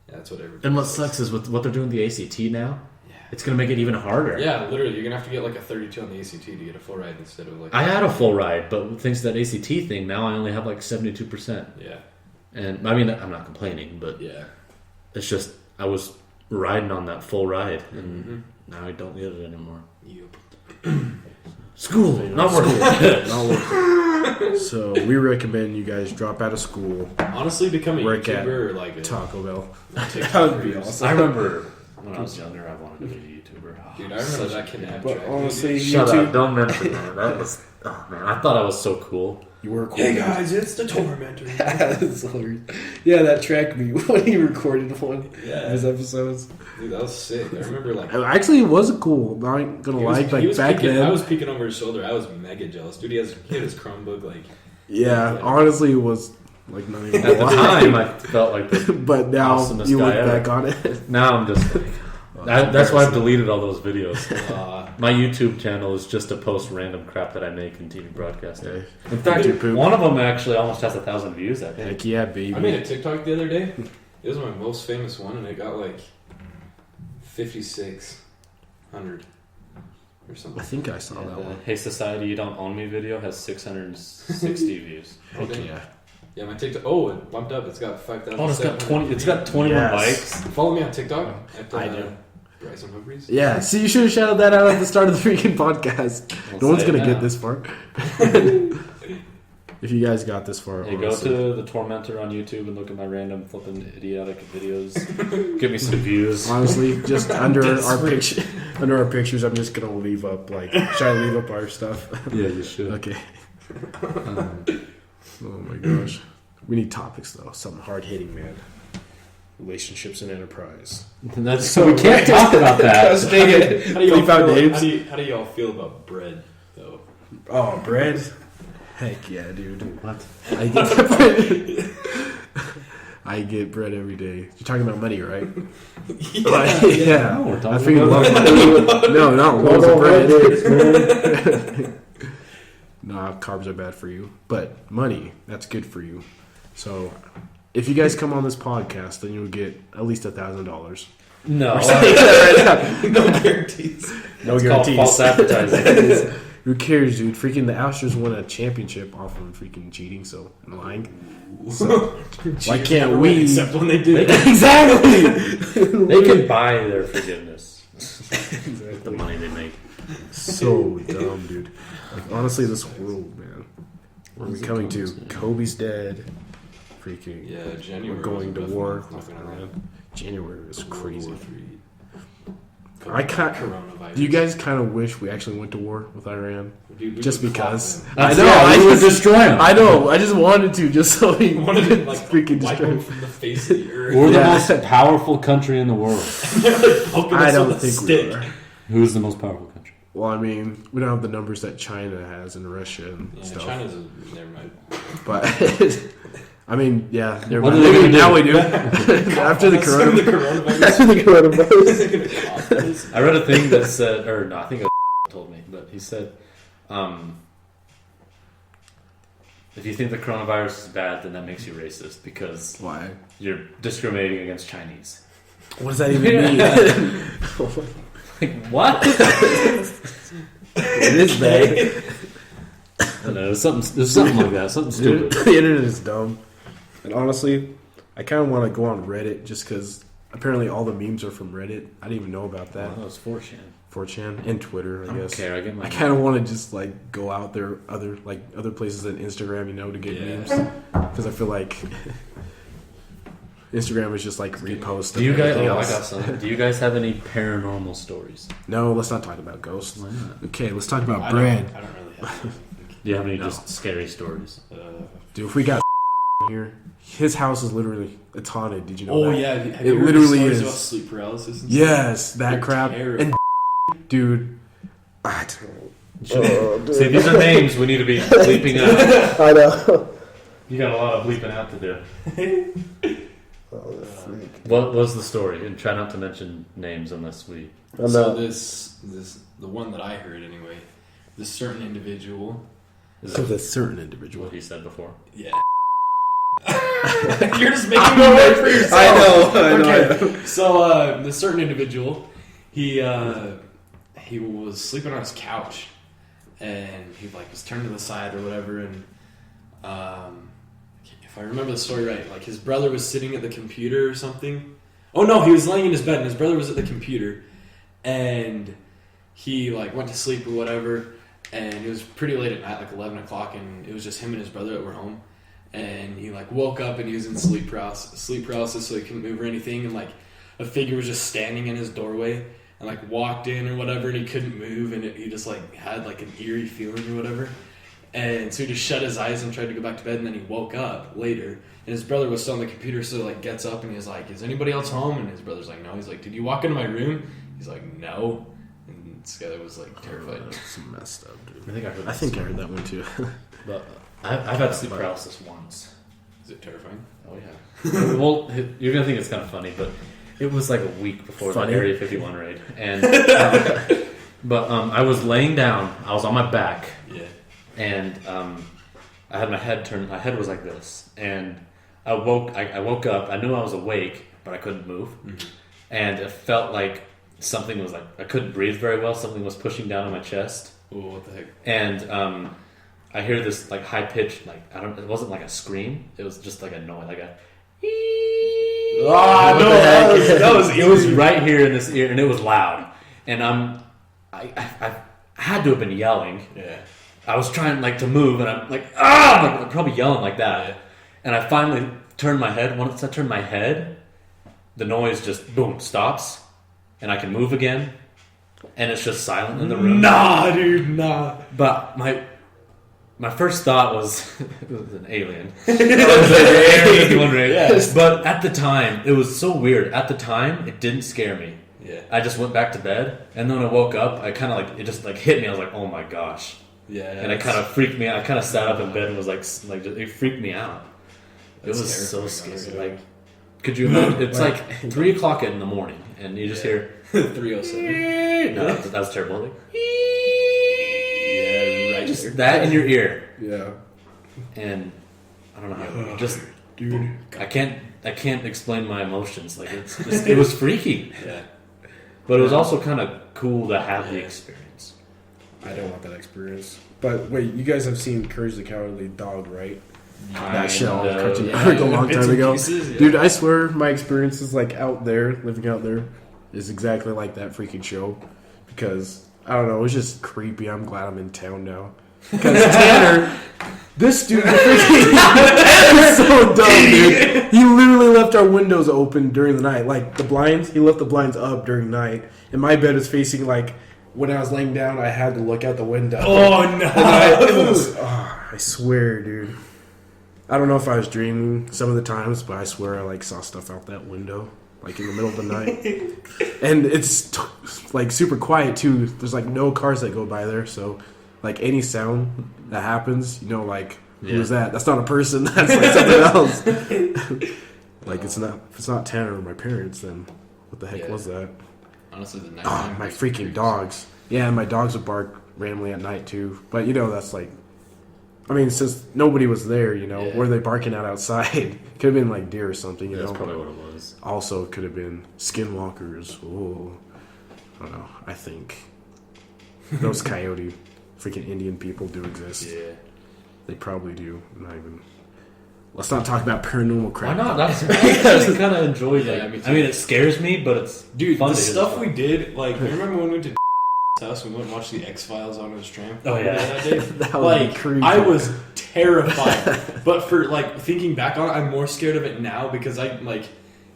Yeah, that's what everybody and what says. sucks is with what they're doing with the ACT now, Yeah. it's gonna make it even harder. Yeah, literally, you're gonna have to get like a 32 on the ACT to get a full ride instead of like. I had a full ride, but thanks to that ACT thing, now I only have like 72%. Yeah. And I mean, I'm not complaining, but Yeah. it's just I was riding on that full ride, and Mhm. now I don't get it anymore. Yep. School, not working. Not working. So we recommend you guys drop out of school, Honestly, become a Work at YouTuber or like a Taco Bell. TikToker. That would be awesome. I remember when I was younger, I wanted to be a YouTuber. Oh, Dude, I remember such that a kid kid. had But track. honestly, Shut YouTube, up! Don't mention that. That was, oh man, I thought I was so cool. you were cool. Hey guys, it's the Tormentor. That's hilarious. Yeah, that tracked me when he recorded one of Yeah. his episodes. Dude, that was sick. I remember like. Actually, it was cool. Not gonna He was- lie, he like was back peeking, then. I was peeking over his shoulder. I was mega jealous, dude. He had his Chromebook like. Yeah, honestly, it was like not even At the a lie. time, I felt like the But now awesomest you look guy ever. back on it. Now I'm just like, that's why I've deleted all those videos. Uh, My YouTube channel is just to post random crap that I make in TV broadcasting. Hey, In fact, YouTube poop. one of them actually almost has 1,000 views. I think. Heck yeah, baby. I made a TikTok the other day. It was my most famous one, and it got like 5,600 or I something. think I saw And, that one. Hey Society, You Don't Own Me video has 660 views. Heck yeah. Yeah, my TikTok. Oh, it bumped up. It's got 5,000. Oh, it's got 20. It's got 21 Yes. likes. Follow me on TikTok. At, I do. Bryson Humpries. Yeah, see, you should have shouted that out at the start of the freaking podcast. We'll No one's say it gonna now. get this far. If you guys got this far, Hey, go honestly. to the Tormentor on YouTube and look at my random flipping idiotic videos. Give me some views. Honestly, just under That's our sweet. picture, under our pictures, I'm just gonna leave up like, should I leave up our stuff? Yeah, you should. Okay. Um, Oh my gosh. We need topics though. Something hard hitting, man. Relationships and enterprise. That's so we can't talk about that. How do y'all feel about bread though? Oh, bread. Heck yeah, dude. What? I get bread. I get bread every day. You're talking about money, right? Yeah. No, we're talking I think about money. No, not loaves of bread. Nah, carbs are bad for you. But money, that's good for you. So, if you guys come on this podcast, then you'll get at least $1,000. No. No guarantees. No It's guarantees. called false advertising. Who cares, dude? Freaking the Astros won a championship off of freaking cheating, so and lying. So, why can't we? Except when they did. Exactly. They can buy their forgiveness. With the money they make. So dumb, dude. Like, honestly, this world, man. What are we coming to? Kobe's dead. Freaking. Yeah, January. We're going to was a war rough month, with not gonna lie. Iran. January was crazy. World War III. I can't. Coronavirus. Do you guys kind of wish we actually went to war with Iran? Dude, we Just would because? clap them. I know. Yeah, I we would just destroy them. I know. I just wanted to, just so we Wanted to like freaking wipe destroy. them from the face of the earth. We're the Yeah. most powerful country in the world. They're like poking I us don't with a think stick. we are. Who's the most powerful country? Well, I mean, we don't have the numbers that China has and Russia and Yeah, stuff. China's never mind. But I mean, yeah, never What mind. are they gonna Now do? we do. After the coronavirus. After the coronavirus. I read a thing that said, or no, I think it told me, but he said, if you think the coronavirus is bad, then that makes you racist because Why? you're discriminating against Chinese. What does that even mean? Like, what? It is bad. I don't know, there's something like that, something stupid. The internet is dumb. And honestly, I kind of want to go on Reddit just because apparently all the memes are from Reddit. I didn't even know about that. Oh, that was 4chan. 4chan and Twitter, I I don't guess. care, I get my I kind of want to just like go out there other places than Instagram, to get memes because I feel like Instagram is just like repost. Do you guys? everything Oh, I else. got some. Do you guys have any paranormal stories? No, let's not talk about ghosts. Why not? Okay, let's talk about I bread. don't really have. Do you have any No. just scary stories? Dude, if we got here, his house is literally it's haunted. Did you know? Oh that? yeah, have It you heard literally stories is. about sleep paralysis? And Yes, that They're crap. terrifying. And dude, I don't. See, these are names we need to be bleeping out. I know. You got a lot of bleeping out to do. What was the story? And try not to mention names unless we. So this the one that I heard anyway. This certain individual. Is Of that a certain individual. what he said before? Yeah. You're just making me work for yourself. I know. Okay. So this certain individual, he was sleeping on his couch, and he like was turned to the side or whatever, and if I remember the story right, like his brother was sitting at the computer or something. Oh no, he was laying in his bed, and his brother was at the computer, and he like went to sleep or whatever, and it was pretty late at night, like 11 o'clock, and it was just him and his brother that were home. And he like woke up and he was in sleep paralysis, so he couldn't move or anything. And like a figure was just standing in his doorway and like walked in or whatever, and he couldn't move, and he just like had like an eerie feeling or whatever. And so he just shut his eyes and tried to go back to bed, and then he woke up later, and his brother was still on the computer, so like gets up and he's like, "Is anybody else home?" And his brother's like, "No." He's like, "Did you walk into my room?" He's like, "No." And this guy was like terrified. That's messed up, dude. I think I heard. I think I heard that one too. But I've had sleep paralysis once. Is it terrifying? Oh yeah. Well, you're gonna think it's kind of funny, but it was like a week before Funny? the Area 51 raid, and I was laying down. I was on my back, Yeah. and I had my head turned. My head was like this, and I woke up. I knew I was awake, but I couldn't move, and it felt like something was like I couldn't breathe very well. Something was pushing down on my chest. Oh, what the heck? And I hear this like high pitched it wasn't like a scream. It was just like a noise, like a. Ah, no, It was right here in this ear, and it was loud. And I had to have been yelling. Yeah. I was trying like to move, and I'm like I'm probably yelling like that. Yeah. And I finally turned my head. Once I turned my head, the noise just boom stops, and I can move again. And it's just silent in the room. Nah, dude, nah. But my first thought was it was an alien. Yes. But at the time, it was so weird. At the time, it didn't scare me. Yeah. I just went back to bed, and then when I woke up, I kind of like it just like hit me. I was like, "Oh my gosh!" Yeah. And it kind of freaked me out. I kind of sat up in bed and was like it freaked me out. It was so scary. Like, could you imagine? It's like 3:00 in the morning, and you just hear 3:07. No, that's terrible. Like, Yeah, right. just that in your ear, Yeah. and I don't know how. Just Dude. I can't explain my emotions. Like it was freaky. Yeah. But it was also kind of cool to have the experience. I don't want that experience. But wait, you guys have seen Courage the Cowardly Dog, right? That shit on Cartoon Network a long time ago. Pieces, yeah. Dude, I swear my experiences like out there, living out there, is exactly like that freaking show. Because, I don't know, it was just creepy. I'm glad I'm in town now. Because Tanner, this dude is so dumb, dude. He literally left our windows open during the night. Like, the blinds, he left the blinds up during the night. And my bed is facing, like, when I was laying down, I had to look out the window. Oh, no. I swear, dude. I don't know if I was dreaming some of the times, but I swear I, like, saw stuff out that window. Like, in the middle of the night. And it's, like, super quiet, too. There's, like, no cars that go by there, so... Like, any sound that happens, you know, like, who's that? That's not a person. That's, like, something else. Like, if it's not Tanner or my parents, then what the heck was that? Honestly, the night. Oh, my freaking dogs. Yeah, and my dogs would bark randomly at night, too. But, you know, that's, like... I mean, since nobody was there, you know, were they barking at outside? Could have been, like, deer or something, you know? That's probably what it was. Also, could have been skinwalkers. Oh, I don't know. I think those coyote... freaking Indian people do exist. Yeah. They probably do. Not even. Let's not talk about paranormal crap. Why not? I actually kind of enjoy that. Yeah, I mean, it scares me, but it's fun the to stuff we did. Like, you remember when we went to house? We went and watched the X-Files on his tram. Oh yeah, that day. That was Like, creepy. I was terrified. But for like thinking back on it, I'm more scared of it now because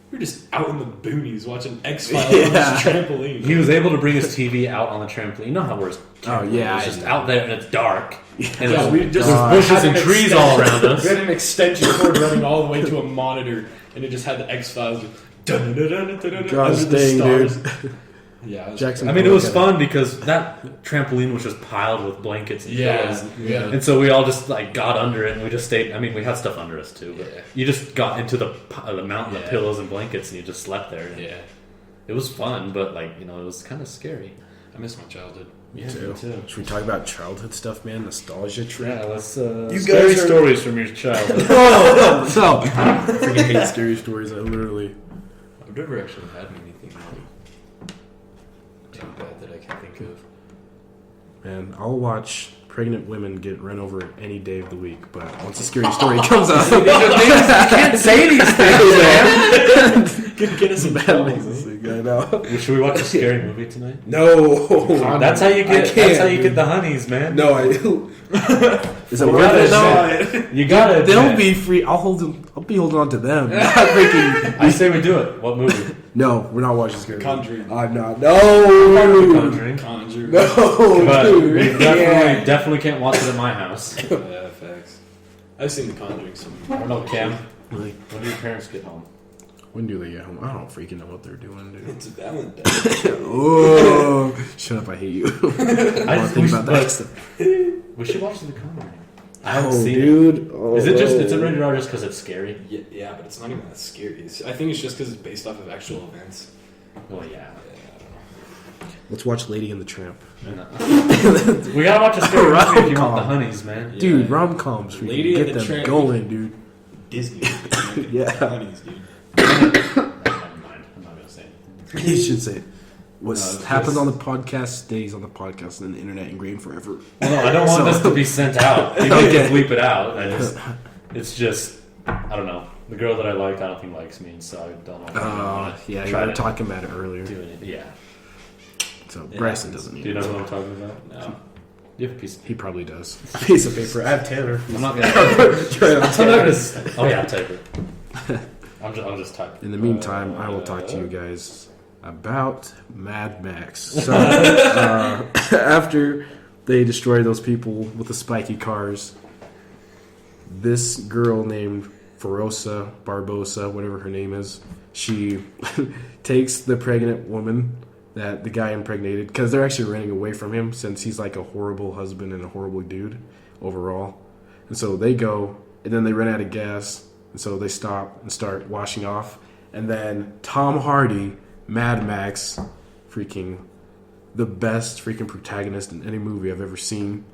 we're just out in the boonies watching X-Files on this trampoline. He was able to bring his TV out on the trampoline. You know how we're yeah, it's just out there and it's dark. And Yeah, we just there's bushes and had an trees all around us. We had an extension cord running all the way to a monitor, and it just had the X-Files. Gosh under the dang, stars. dude. Yeah, Jackson. I mean, it was fun because that trampoline was just piled with blankets and pillows. Yeah. And so we all just like got under it and we just stayed. I mean, we had stuff under us too, but Yeah. you just got into the mountain of pillows and blankets and you just slept there. And it was fun, but like, you know, it was kind of scary. I miss my childhood. Yeah, me too. Should we talk about childhood stuff, man? Nostalgia trip. Yeah, let's. You Scary guys are- stories from your childhood. So, I freaking hate scary stories. I literally. I've never actually had anything like too bad that I can think of. Man, I'll watch pregnant women get run over any day of the week, but once a scary story comes up, You can't say these things, man. Get us some bad trouble. makes I know. Should we watch a scary movie tonight? No, That's how you I get. can't, That's how you dude. get the honeys, man. No, I. Is it You worth it gotta though? admit. You gotta. They'll admit. be free. I'll be holding on to them. Not freaking. I say we do it. What movie? No, we're not watching scary. Conjuring. I'm not. No. Conjuring. Conjure. No, But dude. we definitely can't watch it at my house. Yeah, facts. I've seen The Conjuring. I don't know, Cam. Like, When do your parents get home? when do they get home? I don't freaking know what they're doing, dude. It's Valentine. Oh, shut up! I hate you. I don't think about that stuff. We should watch The Conjuring. I haven't Oh, seen dude. it. Oh, Is it just? It's a rated R just because it's scary. Yeah, but it's not even that scary. I think it's just because it's based off of actual events. Well, yeah. Let's watch Lady and the Tramp. We gotta watch a scary movie if you want the Rom-com. honeys, man. Yeah. Dude, rom-coms. We Lady can and get the them Tramp. going, dude. Disney. Yeah. Honeys, dude. Never mind. I'm not gonna say anything. You should say it. What No, happens just- on the podcast stays on the podcast and the internet ingrained forever. Well, no, I don't want this to be sent out. You Okay. can bleep it out. It's just, I don't know. The girl that I liked, I don't think likes me, so I don't know. If I wanna Yeah, you try were to talking about it earlier. do it. Yeah. So Yeah. Bryson doesn't Do need you know it. what I'm talking about? No. You have a piece. He probably does. Piece of paper. I have Tanner. I'm not gonna. Try it on I'm not Tanner. gonna. Oh yeah, type it. I'll just type. In the meantime, I will talk to you guys about Mad Max. So, after they destroy those people with the spiky cars. This girl named Ferosa Barbosa, whatever her name is, she takes the pregnant woman that the guy impregnated, because they're actually running away from him since he's like a horrible husband and a horrible dude overall. And so they go, and then they run out of gas, and so they stop and start washing off. And then Tom Hardy, Mad Max, freaking the best freaking protagonist in any movie I've ever seen,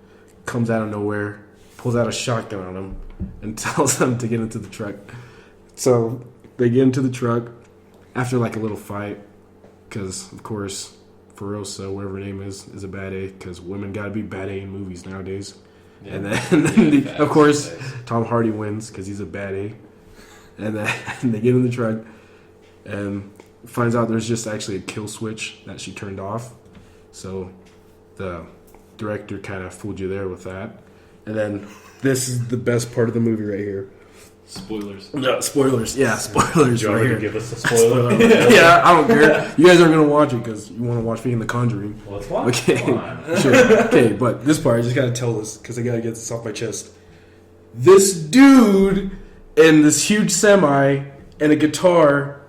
comes out of nowhere, pulls out a shotgun on him, and tells them to get into the truck. So they get into the truck after like a little fight, because of course Ferosa, whatever her name is a bad A, because women gotta be bad A in movies nowadays. Yeah. And then of course Tom Hardy wins because he's a bad A. And then they get in the truck and finds out there's just actually a kill switch that she turned off. So the director kind of fooled you there with that. And then this is the best part of the movie right here. Spoilers. No, spoilers. Yeah, spoilers. You right already here. give us a spoiler. Yeah, I don't care. You guys aren't gonna watch it because you want to watch me in The Conjuring. Well, let's watch. Okay, sure. Okay, but this part I just gotta tell this because I gotta get this off my chest. This dude in this huge semi and a guitar.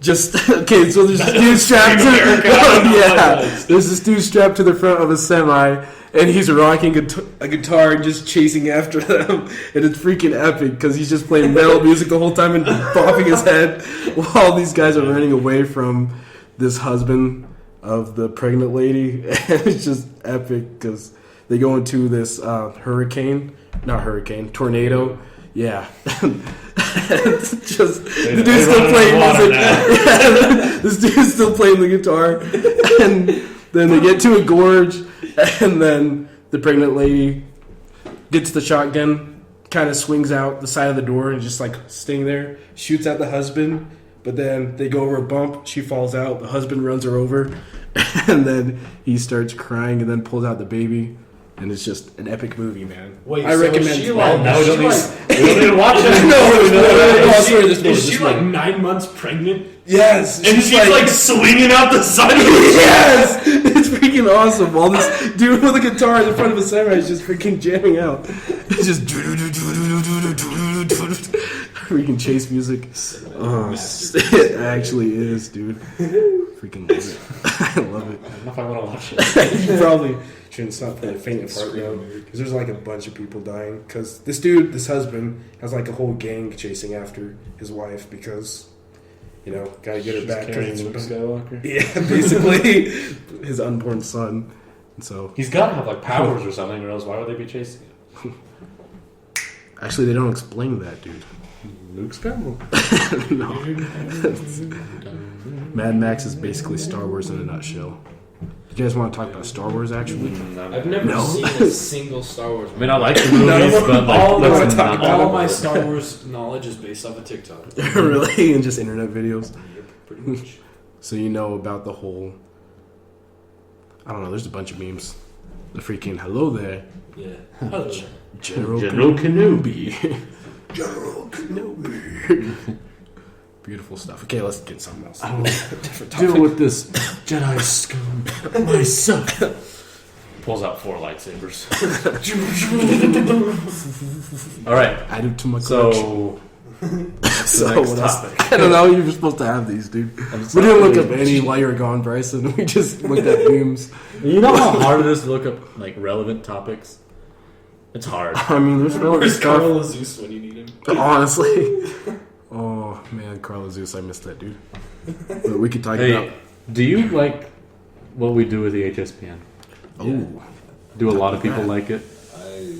Just okay, so there's this dude strapped to there's this dude strapped to the front of a semi, and he's rocking a guitar and just chasing after them, and it's freaking epic because he's just playing metal music the whole time and bopping his head while these guys are running away from this husband of the pregnant lady, and it's just epic because they go into this tornado. Yeah. It's just the dude's still playing music. Yeah, this dude's still playing the guitar, and then they get to a gorge, and then the pregnant lady gets the shotgun, kind of swings out the side of the door, and just like staying there, shoots at the husband. But then they go over a bump, she falls out, the husband runs her over, and then he starts crying, and then pulls out the baby. And it's just an epic movie, man. Wait, I recommend she it. like, now we don't need to watch it. Is she like 9 months pregnant? Yes. And she's like swinging out the side of the Yes! It's freaking awesome. While this dude with a guitar in the front of a semi is just freaking jamming out. It's just freaking chase music. Oh, it actually is, dude. Freaking love it. I love it. I don't know if I want to watch it. You probably shouldn't stop for the faint part though, because there's like a bunch of people dying. Because this husband, has like a whole gang chasing after his wife because, gotta get her back. Carrying Luke Skywalker. Yeah, basically his unborn son. And so He's got to have like powers or something, or else why would they be chasing him? actually, they don't explain that, dude. Luke Skywalker. No. Mad Max is basically Star Wars in a nutshell. You guys want to talk about Star Wars, actually? I've never seen a single Star Wars movie. I mean, I like the movies, but like, all my Star Wars knowledge is based off of TikTok. Really? And just internet videos? Yep, pretty much. So you know about the whole... I don't know, there's a bunch of memes. The freaking hello there. Yeah. Hello. General Kenobi. General Kenobi. Beautiful stuff. Okay, let's get something else. I will deal with this Jedi scum myself. Pulls out 4 lightsabers. All right. Add it to my collection. So next what else? topic. I don't know. You were supposed to have these, dude. We didn't look up any while you were gone, Bryson. We just looked at memes. You know how hard it is to look up like relevant topics? It's hard. I mean, there's relevant Where's stuff. Carl Zeus when you need him? Honestly. Oh, man, Carlos Zeus, I missed that, dude. But we could talk about... Do you like what we do with the HSPN? Oh. Do a lot of people like it? I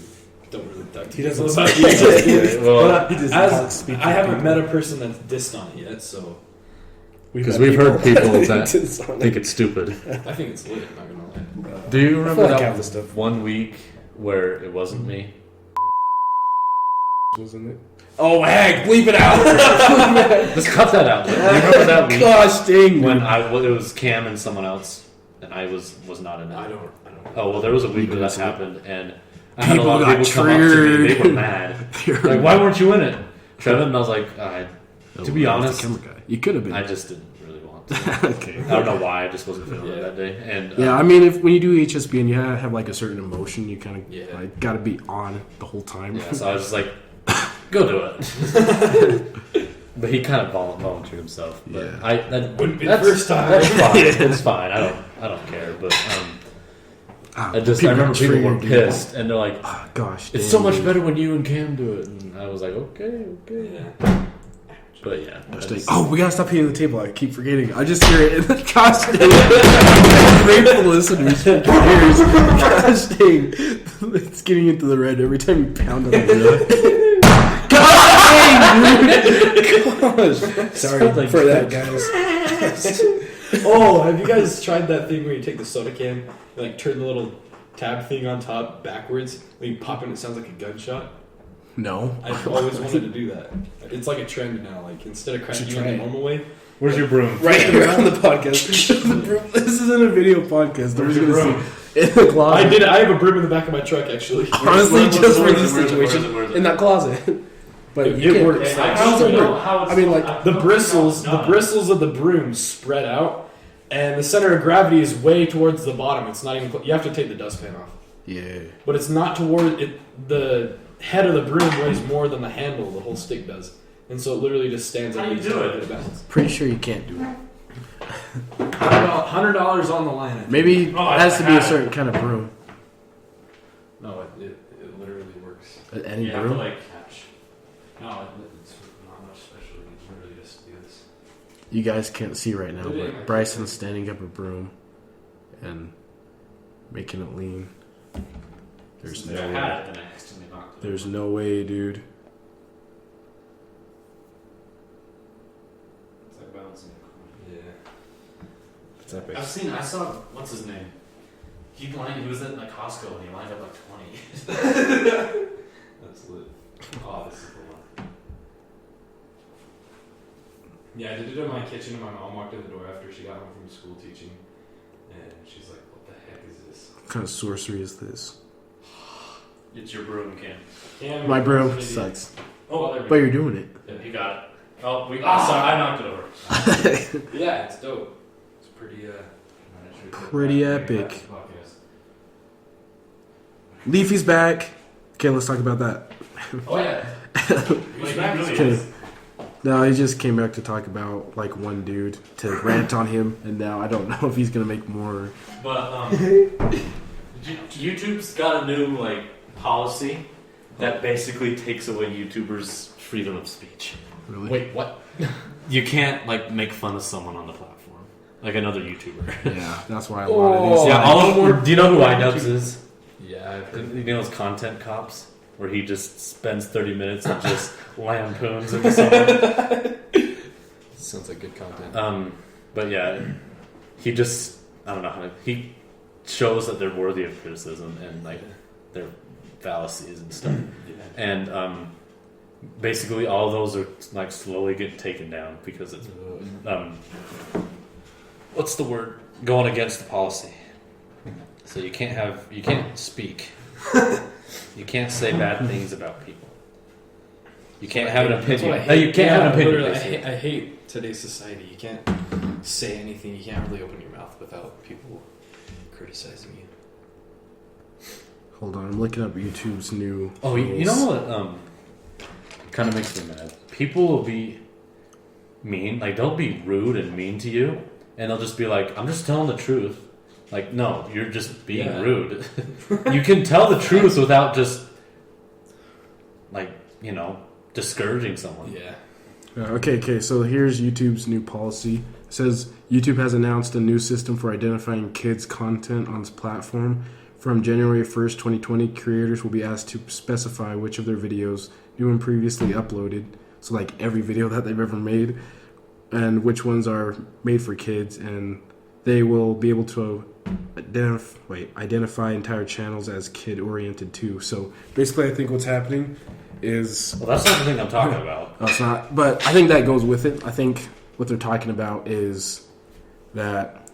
don't really talk to He people doesn't about speak. it. Well, He doesn't As speak. I haven't met a person that's dissed on it yet, so because we've heard people that think it's stupid. I think it's lit, not gonna lie. Do you remember like that half the stuff. one week where it wasn't me? Wasn't it? Oh, heck, bleep it out. Just cut that out. Do you remember that week Gosh, dang. when it was Cam and someone else, and I was not in it? I don't. Oh, well, there was a week where that People happened, and I had a People lot of got people come up to me. triggered. They were mad. Like, why weren't you in it? Trevin, and I was like, to be honest, Camera guy. You could have been. I just didn't really want Okay. I don't know why. I just wasn't feeling it that day. And Yeah, I mean, when you do HSBN, you have like a certain emotion. You kind of like got to be on the whole time. yeah, so I was just like, go do it. But he kind of volunteered himself. But Yeah. that Wouldn't be the first time. That's fine. It's fine. I don't care. But I remember people were pissed, and they're like, Oh, gosh, it's so much better when you and Cam do it. And I was like, okay. Yeah. But yeah. Oh, we gotta stop hitting the table. I keep forgetting. I just hear it in the gosh dang. Grateful listeners for years. Gosh dang. It's getting into the red every time you pound on the grill. Gosh dang, dude. Gosh. Sorry for that, guys. Oh, have you guys tried that thing where you take the soda can, like turn the little tab thing on top backwards, when you pop it, it sounds like a gunshot? No. I've always wanted to do that. It's like a trend now. Like instead of cracking you in the normal way, Where's your broom? Right here on the podcast. This isn't a video podcast. Where's your broom? In the closet. I have a broom in the back of my truck actually. Honestly, just for this where's it? situation, in that closet. But It works. Okay, How does it work? I mean, like, The bristles of the broom spread out, and the center of gravity is way towards the bottom. It's not even. You have to take the dustpan off. Yeah. But it's not toward it. The head of the broom weighs more than the handle. The whole stick does, and so it literally just stands up. How do you do it? to balance. Pretty sure you can't do it. $100 on the line. Maybe it has to be a certain kind of broom. No, it literally works. Any You have to broom? like catch. No, it's not much special. You literally just do this. You guys can't see right now, but Bryson's standing up a broom and making it lean. There's no way. There's no way, dude. It's like balancing a coin. Yeah. It's epic. I saw, what's his name? He was at like Costco and he lined up like 20. That's lit. Oh, this is the one. Yeah, I did it in my kitchen, and my mom walked in the door after she got home from school teaching, and she's like, "What the heck is this?" What kind of sorcery is this? It's your broom, Cam. My broom sucks. Oh, there we But go. you're doing it. Yeah, you got it. Oh, sorry, I knocked it over. Yeah, it's dope. It's pretty. Pretty epic. Leafy's back. Okay, let's talk about that. Oh yeah. Okay. No, he just came back to talk about like one dude to rant on him, and now I don't know if he's gonna make more. But YouTube's got a new like policy that basically takes away YouTubers' freedom of speech. Really? Wait, what? You can't like make fun of someone on the platform, like another YouTuber. Yeah, that's why a lot of these. Yeah, all of, do you know who iDubbbz is? Yeah, I've heard. You know those content cops, where he just spends 30 minutes and just lampoons into someone. Sounds like good content. But yeah, he just I don't know how he shows that they're worthy of criticism and like their fallacies and stuff. And basically all those are like slowly getting taken down because it's what's the word? Going against the policy. So you can't speak. You can't say bad things about people. You can't have an opinion. You can't have an opinion. Literally, I hate today's society. You can't say anything. You can't really open your mouth without people criticizing you. Hold on, I'm looking up YouTube's new. Oh, you know what? Kind of makes me mad. People will be mean. Like they'll be rude and mean to you, and they'll just be like, "I'm just telling the truth." Like, no, you're just being rude. You can tell the truth without just, like, discouraging someone. Yeah. Okay, so here's YouTube's new policy. It says YouTube has announced a new system for identifying kids' content on its platform. From January 1st, 2020, creators will be asked to specify which of their videos, new and previously uploaded, so like every video that they've ever made, and which ones are made for kids, and they will be able to identify entire channels as kid-oriented too. So basically, I think what's happening is... Well, that's not the thing I'm talking about. No, it's not. But I think that goes with it. I think what they're talking about is that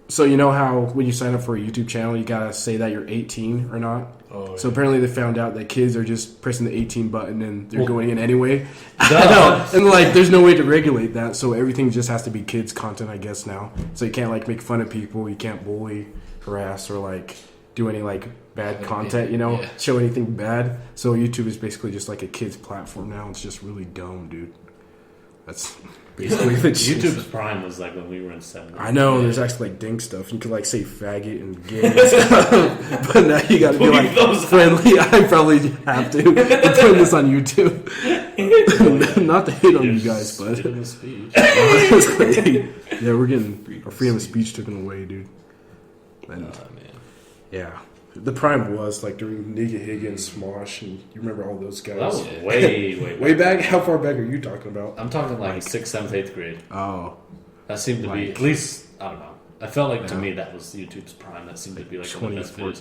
So you know how when you sign up for a YouTube channel, you gotta say that you're 18 or not. Oh, So yeah. apparently they found out that kids are just pressing the 18 button and they're going in anyway. Duh. I know, and like there's no way to regulate that, so everything just has to be kids content, I guess now. So you can't like make fun of people, you can't bully, harass, or like do any like bad content, you know, show anything bad. So YouTube is basically just like a kids platform now. It's just really dumb, dude. That's basically the gist. YouTube's prime was like when we were in 7th. I know, there's actually like dink stuff. You could like say faggot and gay and stuff. But now you gotta be like friendly. I probably have to. I'm putting this on YouTube. Not to hate on you guys, but Freedom of speech. honestly, yeah, we're getting our freedom of speech taken away, dude. And man. yeah. The prime was like during Nigga Higgins, Smosh, and you remember all those guys. That was way Way back? How far back are you talking about? I'm talking like 6th, 7th, 8th grade. Oh, That seemed to be, Like- at least, I don't know. I felt like to Yeah. me that was YouTube's prime. That seemed to be like when the best videos-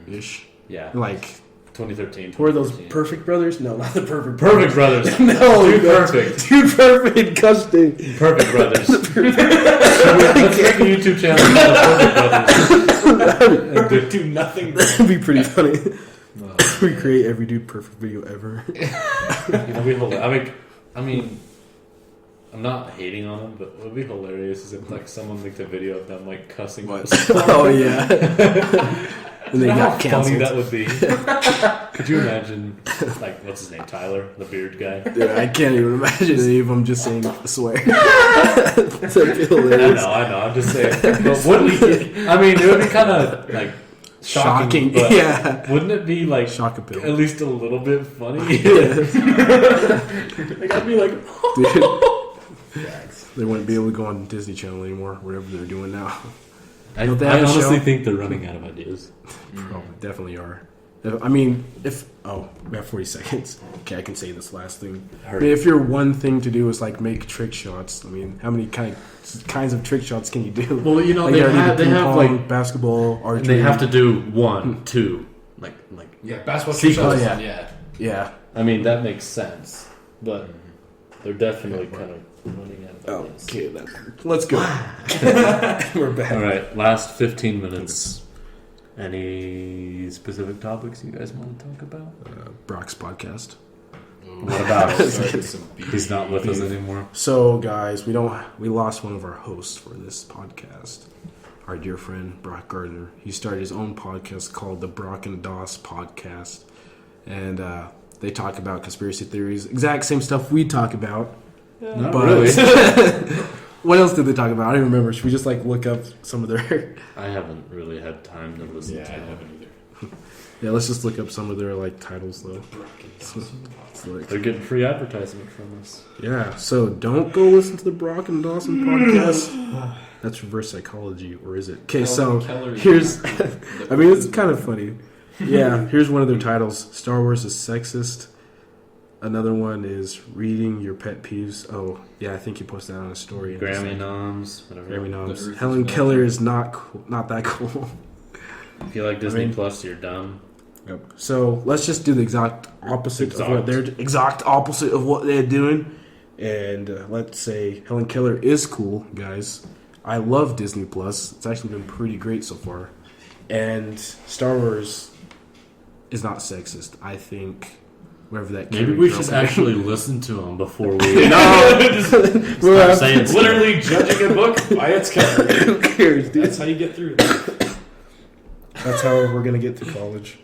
2014-ish. Yeah, Like, 2013. who are those 2014. Perfect Brothers? No, not the Perfect Perfect Brothers? No, Dude, that's- perfect. Dude, Perfect, Gusting. Perfect Brothers. Let's make a YouTube channel called The Perfect Brothers. And they do nothing. That'd be pretty funny. We create every dude perfect video ever. You know, I mean, I'm not hating on them, but what would be hilarious is if like someone maked a video of them like cussing. Oh, yeah. And they You know how got funny canceled. that would be? Could you imagine, like, what's his name, Tyler, the beard guy? Dude, I can't even imagine any of them just saying swear. That'd be hilarious. I know. I'm just saying. But wouldn't I mean, it would be kind of like shocking. But yeah. wouldn't it be like Shock appeal. at least a little bit funny? Like I'd be like, Dude. They wouldn't be able to go on Disney Channel anymore, whatever they're doing now. I Don't they have a honestly show? think they're running out of ideas. Probably, definitely are. I mean, we have 40 seconds. Okay, I can say this last thing. I mean, if your one thing to do is like make trick shots, I mean, how many kinds of trick shots can you do? Well, you know, Like, they already have the ping pong, like basketball, and archery. they have to do 1, 2, like. Yeah, basketball See, shows. oh, yeah. Yeah. Yeah. I mean, that makes sense, but they're definitely kind of running out of ideas. Okay, let's go. We're back. All right, last 15 minutes. Any specific topics you guys want to talk about? Brock's podcast. What about Started some beef. he's not with us anymore? So, guys, we lost one of our hosts for this podcast. Our dear friend Brock Gardner. He started his own podcast called the Brock and Doss Podcast, and they talk about conspiracy theories, exact same stuff we talk about. Not But really. what else did they talk about? I don't even remember. Should we just like look up some of their? I haven't really had time to listen Yeah, to I them. haven't either. Yeah, let's just look up some of their like titles though. It's like- They're getting free advertisement from us. yeah, so don't go listen to the Brock and Dawson podcast. That's reverse psychology, or is it? Okay, so here's. I mean, it's kind of funny. Yeah, here's one of their titles: Star Wars is sexist. Another one is reading your pet peeves. Oh, yeah, I think you posted that on a story. Grammy noms, whatever. Grammy The noms. Earth Helen is Keller is not cool, not that cool. If you like Disney mean- Plus, you're dumb. Yep. So let's just do the exact opposite of what they're doing, and let's say Helen Keller is cool, guys. I love Disney Plus. It's actually been pretty great so far, and Star Wars is not sexist. I think wherever that Maybe Carrie we girl should from- actually listen to them before we We're start saying stuff. Literally judging a book by its cover. Who cares, dude? That's how you get through it. That's how we're gonna get to college.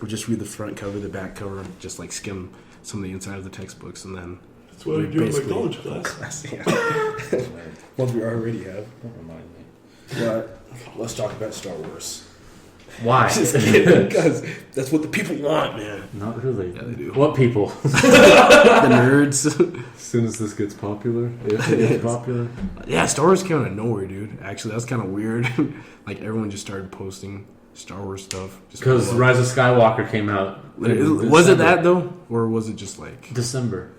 We'll just read the front cover, the back cover, and just like skim some of the inside of the textbooks, and then That's what I do in my college class. Yeah. Ones we already have. Don't remind me. But let's talk about Star Wars. Why? Just kidding, because that's what the people want, man. Not really. Yeah, they do. What people? The nerds. As soon as this gets popular, if it gets popular. Yeah, Star Wars came out of nowhere, dude. Actually, that's kind of weird. Like everyone just started posting Star Wars stuff. Because Rise of Skywalker came out. in Was it December. that though, or was it just like? December.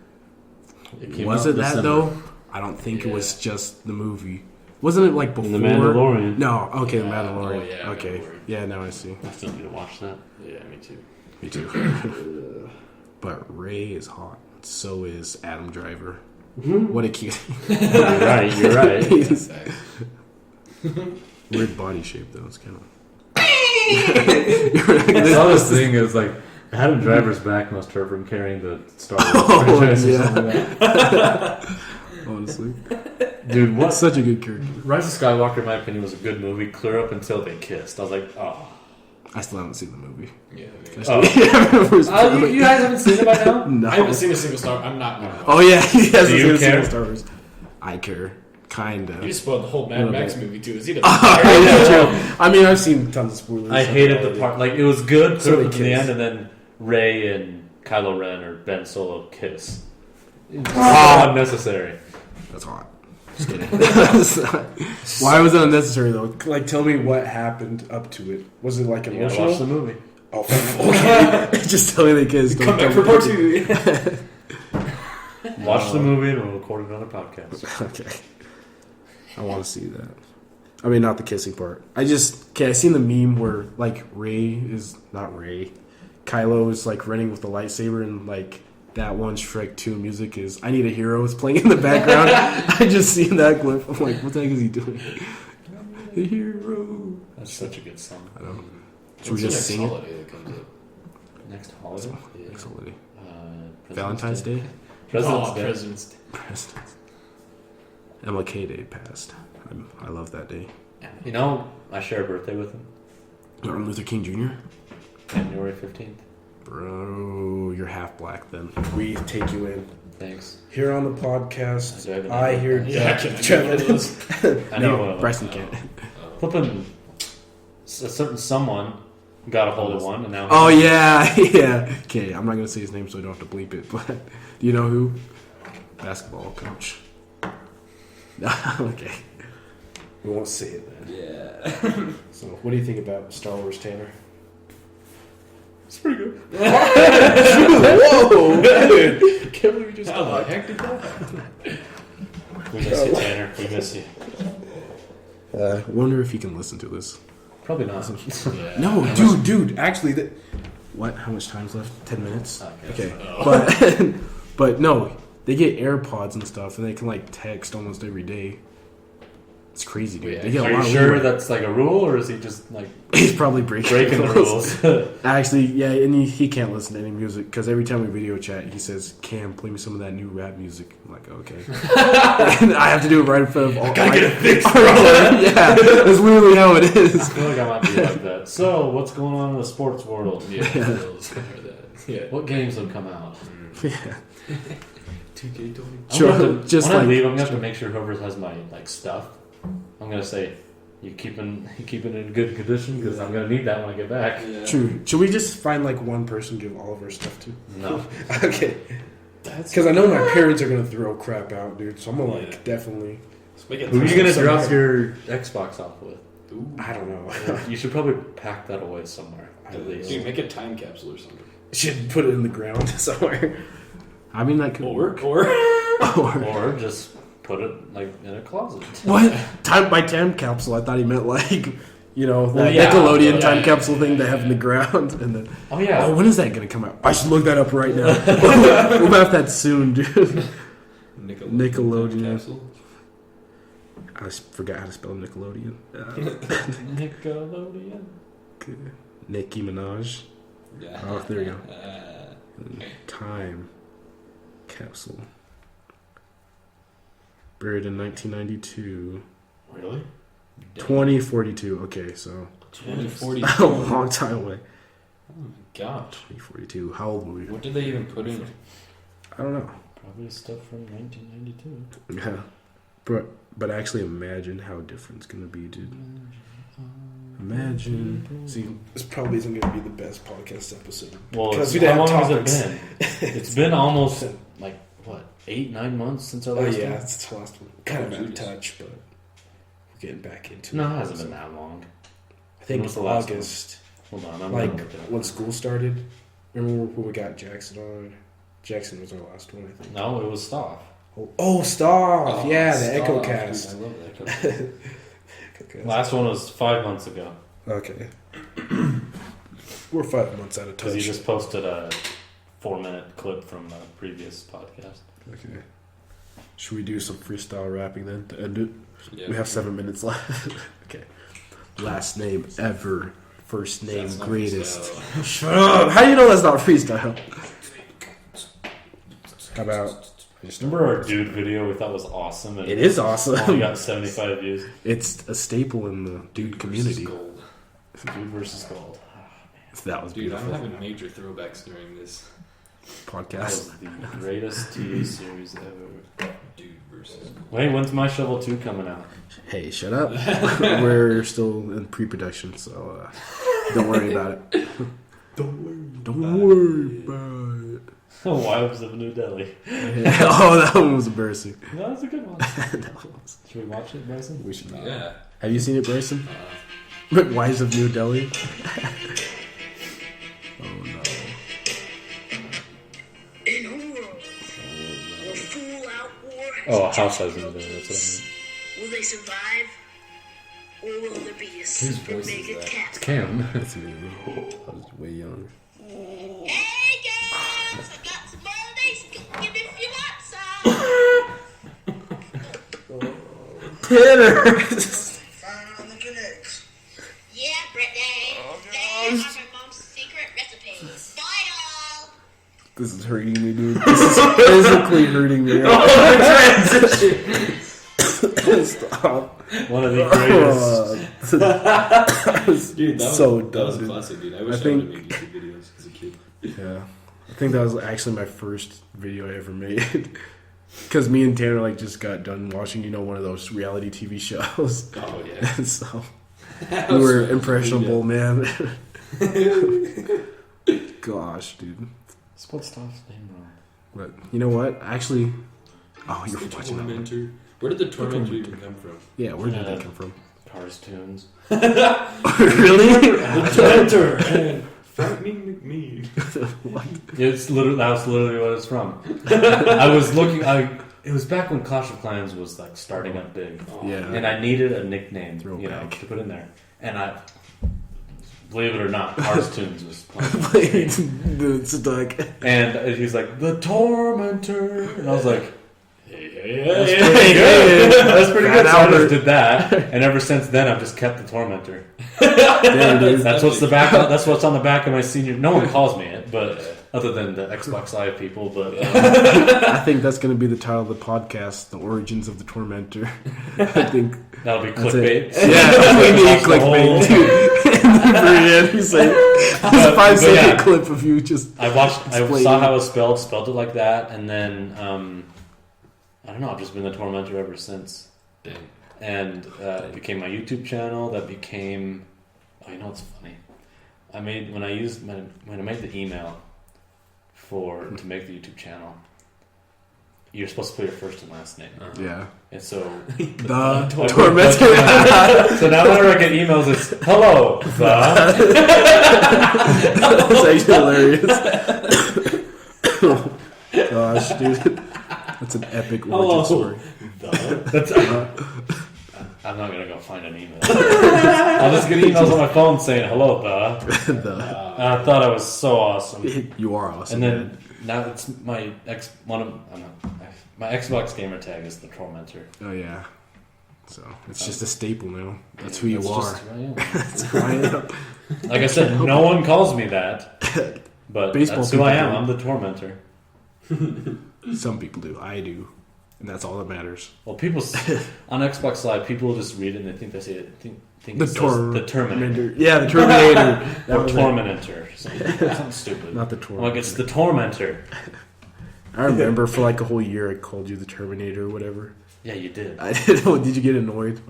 Was it that though? I don't think it was just the movie. Wasn't it like before? And The Mandalorian. No, okay, The Yeah. Mandalorian. Oh, yeah, Okay, Mandalorian. yeah, now I see. I still need to watch that. Yeah, me too. Me too. But Ray is hot. So is Adam Driver. What a cute. You're right. He's- Weird body shape though. It's kind of. I saw this thing. It was like Adam Driver's back must hurt from carrying the Star Wars franchise or something like that. Honestly, dude, what? Such a good character. Rise of Skywalker, in my opinion, was a good movie. Clear up until they kissed. I was like, oh. I still haven't seen the movie. Yeah. You guys haven't seen it by now? No. I haven't seen a single Star. I'm not. Gonna Oh yeah, he hasn't Do you seen a care? single Star Wars. I care, kinda. You just spoiled the whole Mad Max movie too. Is he? I mean, I've seen tons of spoilers. I hated the part. Like, it was good So clear they up to the kiss. end, and then Rey and Kylo Ren or Ben Solo kiss. It's Oh. unnecessary. That's hot. Just kidding. Why was it unnecessary though? Like, tell me what happened up to it. Was it like You gotta emotional? watch the movie. Oh, okay. Just tell me they kissed. Come back for part 2. Watch the movie and we'll record another podcast. Okay. I want to see that. I mean, not the kissing part. I seen the meme where, like, Kylo is, like, running with the lightsaber and, like, that one Shrek 2 music is I Need a Hero is playing in the background. I just seen that clip. I'm like, what the heck is he doing? The hero. That's such a good song. I don't know. Should we just sing it? Holiday that comes up? Next holiday? Next holiday. President's Valentine's Day? President's Day. President's Day. President's MLK Day passed. I love that day. You know, I share a birthday with him. Martin Luther King Jr.? January 15th. Bro, you're half black then. We take you in. Thanks. Here on the podcast, Do I have an I idea? hear Yeah, can I get one of those? I need one No, of them. Bryson can't. Flipping a certain someone got a hold of one, and now. Oh, yeah, yeah. Okay, I'm not going to say his name so I don't have to bleep it, but do you know who? Basketball coach. Okay. We won't say it then. Yeah. So, what do you think about Star Wars, Tanner? It's pretty good. Whoa! Dude. Can't believe you just how the heck did that happen? We miss you, Tanner. We miss you. Wonder if he can listen to this. Probably not. Yeah. No, dude. Actually, what? How much time's left? 10 minutes. Okay, but no, they get AirPods and stuff, and they can like text almost every day. It's crazy, dude. Yeah. They get a Are lot you of sure leeway. that's like a rule, or is he just like He's probably breaking the rules? Actually, yeah, and he can't listen to any music because every time we video chat, he says, "Cam, play me some of that new rap music." I'm like, okay. And I have to do it right in front of all. Gotta get it fixed, bro. Yeah, that's literally how it I is. feel like I might be like that. So, what's going on in the sports world? Yeah. Yeah. What games have come out? Yeah. 2K20. Sure, just when I like- leave, I'm gonna have to make sure whoever has my like stuff. I'm gonna say, you keeping it in good condition because I'm gonna need that when I get back. Yeah. True. Should we just find like one person to give all of our stuff to? No, Okay. That's Because I know my parents are gonna throw crap out, dude. So I'm gonna like Yeah. definitely. Let's make it who are you gonna Somewhere. drop your Xbox off with? Ooh. I don't know. You should probably pack that away somewhere at least. Dude, make a time capsule or something. Should put it in the ground somewhere. I mean, that could work. Or Or just put it like in a closet. What? By time capsule, I thought he meant like, you know, that Well, yeah. Nickelodeon Yeah, time yeah, capsule yeah, thing they yeah, have in the ground. And then, Oh yeah. when is that going to come out? I should look that up right now. We'll have that soon, dude. Nickelodeon. capsule. I just forgot how to spell Nickelodeon. Nickelodeon. Nicki Minaj. Yeah. Oh, there we go. Time capsule. Buried in 1992. Really? 2042. Okay, so 2040. a long time away. Oh my gosh. 2042. How old were we? What did they even put in? I don't know. Probably stuff from 1992. Yeah, but actually imagine how different it's gonna be, dude. Imagine. See, this probably isn't gonna be the best podcast episode. Well, Because it's, we didn't how long have has it topics. been? It's been almost like what, 8-9 months since our Oh last yeah, one? it's the last one. Kind of out of Jeez. touch, but we're getting back into No, it. it hasn't So, been that long. I think When was the last one? August. Hold on, I'm Like gonna look it up. when school started. Remember when we got Jackson on? Jackson was our last one, I think. No, it was Staff. Oh, stop! Yeah, the Stop. Echo Cast. I love the Echo Cast. Last one was 5 months ago Okay. We're 5 months out of because touch. you just posted a 4-minute clip from the previous podcast. Okay. Should we do some freestyle rapping then to end it? Yeah, We have 7 minutes left. Okay. Last name ever. First name That's not greatest. freestyle. Shut up! How do you know that's not freestyle? How about... Remember our dude video we thought was awesome? And It is only awesome. got 75 views. It's a staple in the dude community. Gold. Dude versus gold. That was Dude, I'm beautiful. having major throwbacks during this That Podcast. was the greatest TV series ever. dude versus gold. Wait, when's My Shovel 2 coming out? Hey, shut up. We're still in pre-production, so don't worry about it. Don't worry about it. Wives of New Delhi. Oh, that one was embarrassing. No, that's a good one. That was- Should we watch it, Bryson? We should not. Yeah. Have you seen it, Bryson? Uh, Wives of New Delhi? Oh, no. In a world where full-out war has Oh, a house just has New Delhi. broken That's loose, what will they survive? Or will there be a Whose super voice is mega that? cat? I mean. Cam. That's me. I was way young. Hey guys, I got some mayonnaise cooking if you want some. Tanner! Fine on the connects. Yeah, Brittany. They are my mom's secret recipes. Bye all. This is hurting me, dude. This is physically hurting me. Stop. One of the greatest. dude, that So was, that was dumb, dude. classic, dude. I wish I, think- would have made YouTube videos as a kid. Yeah. I think that was actually my first video I ever made. Because me and Tanner just got done watching, one of those reality TV shows. Oh, yeah. And so we were impressionable, man. Gosh, dude. Spelled Staff's name wrong. But you know what? Actually, oh, you're The watching that one. Tormentor. Where did the Tormentor even come from? Yeah, where did that come from? Cars tunes. Really? The Tormentor and Frightening McMead. That was literally what it's from. I was looking. It was back when Clash of Clans was starting up big, Yeah. and I needed a nickname, Throwback. to put in there. And I, believe it or not, Cars tunes was playing. Dude, stuck. And he's like the Tormentor, and I was like, Hey, that's hey, pretty good. That's pretty Fat good. So I Albert. just did that, and ever since then I've just kept the Tormentor. Yeah, dude. That's what's That's what's on the back of my senior. No one calls me it, but other than the Xbox Live people. But I think that's going to be the title of the podcast, The Origins of the Tormentor. I think that'll be that's clickbait. it. Yeah, we need That's the whole- clickbait, dude. In the very end, he's like, this But 5-second yeah. clip of you just... I Explain. saw how it was spelled it like that, and then I don't know. I've just been the Tormentor ever since. Dang. And it became my YouTube channel. That became. Oh, it's funny. I made when I made the email to make the YouTube channel. You're supposed to put your first and last name, Yeah. and so The Tormentor. So now whenever I get emails, it's hello. That's actually hilarious. Gosh, dude. That's an epic origin story. That's, I'm not gonna go find an email. I'll just get emails on my phone saying hello, And I thought I was so awesome. You are awesome. And then now it's my my Xbox gamer tag is the Tormentor. Oh yeah. So it's just a staple now. That's who you That's are. just who I am. That's who I am. Like I said, no one calls me that, but Baseball that's who I people am. do. I'm the Tormentor. Some people do. I do. And that's all that matters. Well, people on Xbox Live, people just read it and they think they say it. Think The it says the Terminator Yeah, the Terminator. or was it. Tormentor. Something stupid. Not the I'm Tormentor. like it's the Tormentor. I remember for a whole year I called you the Terminator or whatever. Yeah, you did. I did. Oh, did you get annoyed?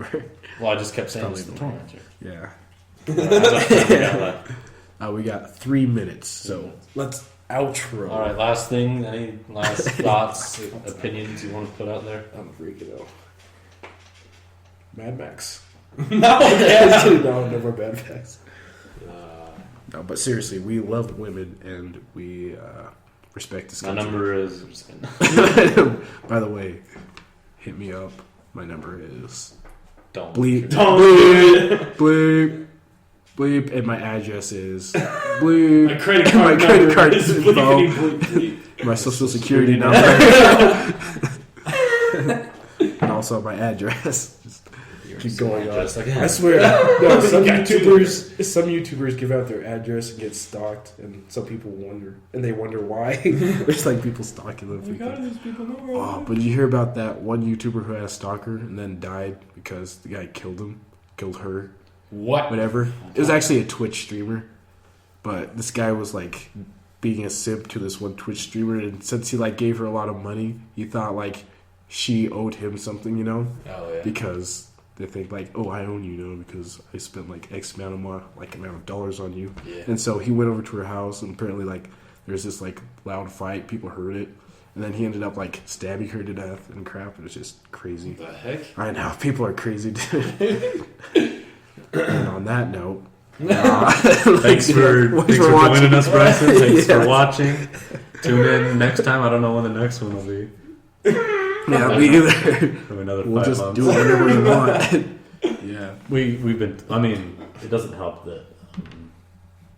Well, I just kept saying Probably it's the the Tormentor. Yeah. How much time we got left? We got 3 minutes, so let's outro. All right, last thing. Any last thoughts, opinions you want to put out there? I'm freaking out. Mad Max. No, No more Mad Max. No, but seriously, we love women and we respect this My country. number is. I'm just kidding. By the way, hit me up. My number is Don't. bleep, Don't bleep, bleep, bleep, and my address is bleep. My credit My card credit number card is info. bleepity bleep bleep. My social security number, and also my address. Just keep going on. Just again. I swear, no, some YouTubers give out their address and get stalked, and some people wonder why. There's like people stalking them. Oh, but did you hear about that one YouTuber who had a stalker and then died because the guy killed her? What? Whatever. It was actually a Twitch streamer, but this guy was like being a simp to this one Twitch streamer, and since he like gave her a lot of money, he thought like she owed him something, you know? Oh yeah. Because they think like, oh, I own you, because I spent like X amount of dollars on you. Yeah. And so he went over to her house, and apparently like there's this like loud fight. People heard it, and then he ended up like stabbing her to death and crap. It was just crazy. What the heck? I know, people are crazy, dude. And on that note, thanks for joining us, Bryson. Thanks for watching. Tune in next time. I don't know when the next one will be. Yeah, me either. From another We'll 5 just months. do whatever we want. Yeah. We've been. I mean, it doesn't help that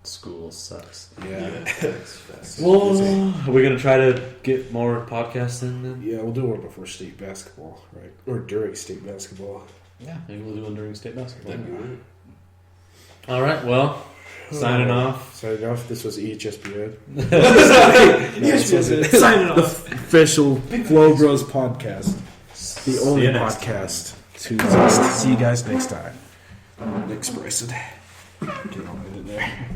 school sucks. Yeah. Well, are we gonna try to get more podcasts in then? Yeah, we'll do one before state basketball, right? Or during state basketball. Yeah, maybe we'll do one during state basketball. That'd be weird. All right. Well, signing off. Signing off. This was EHSPN. EHSPN. Signing off. The official Flow Bros podcast. The only See you next podcast to exist. See you guys next time. Next Bryson. Get on in there.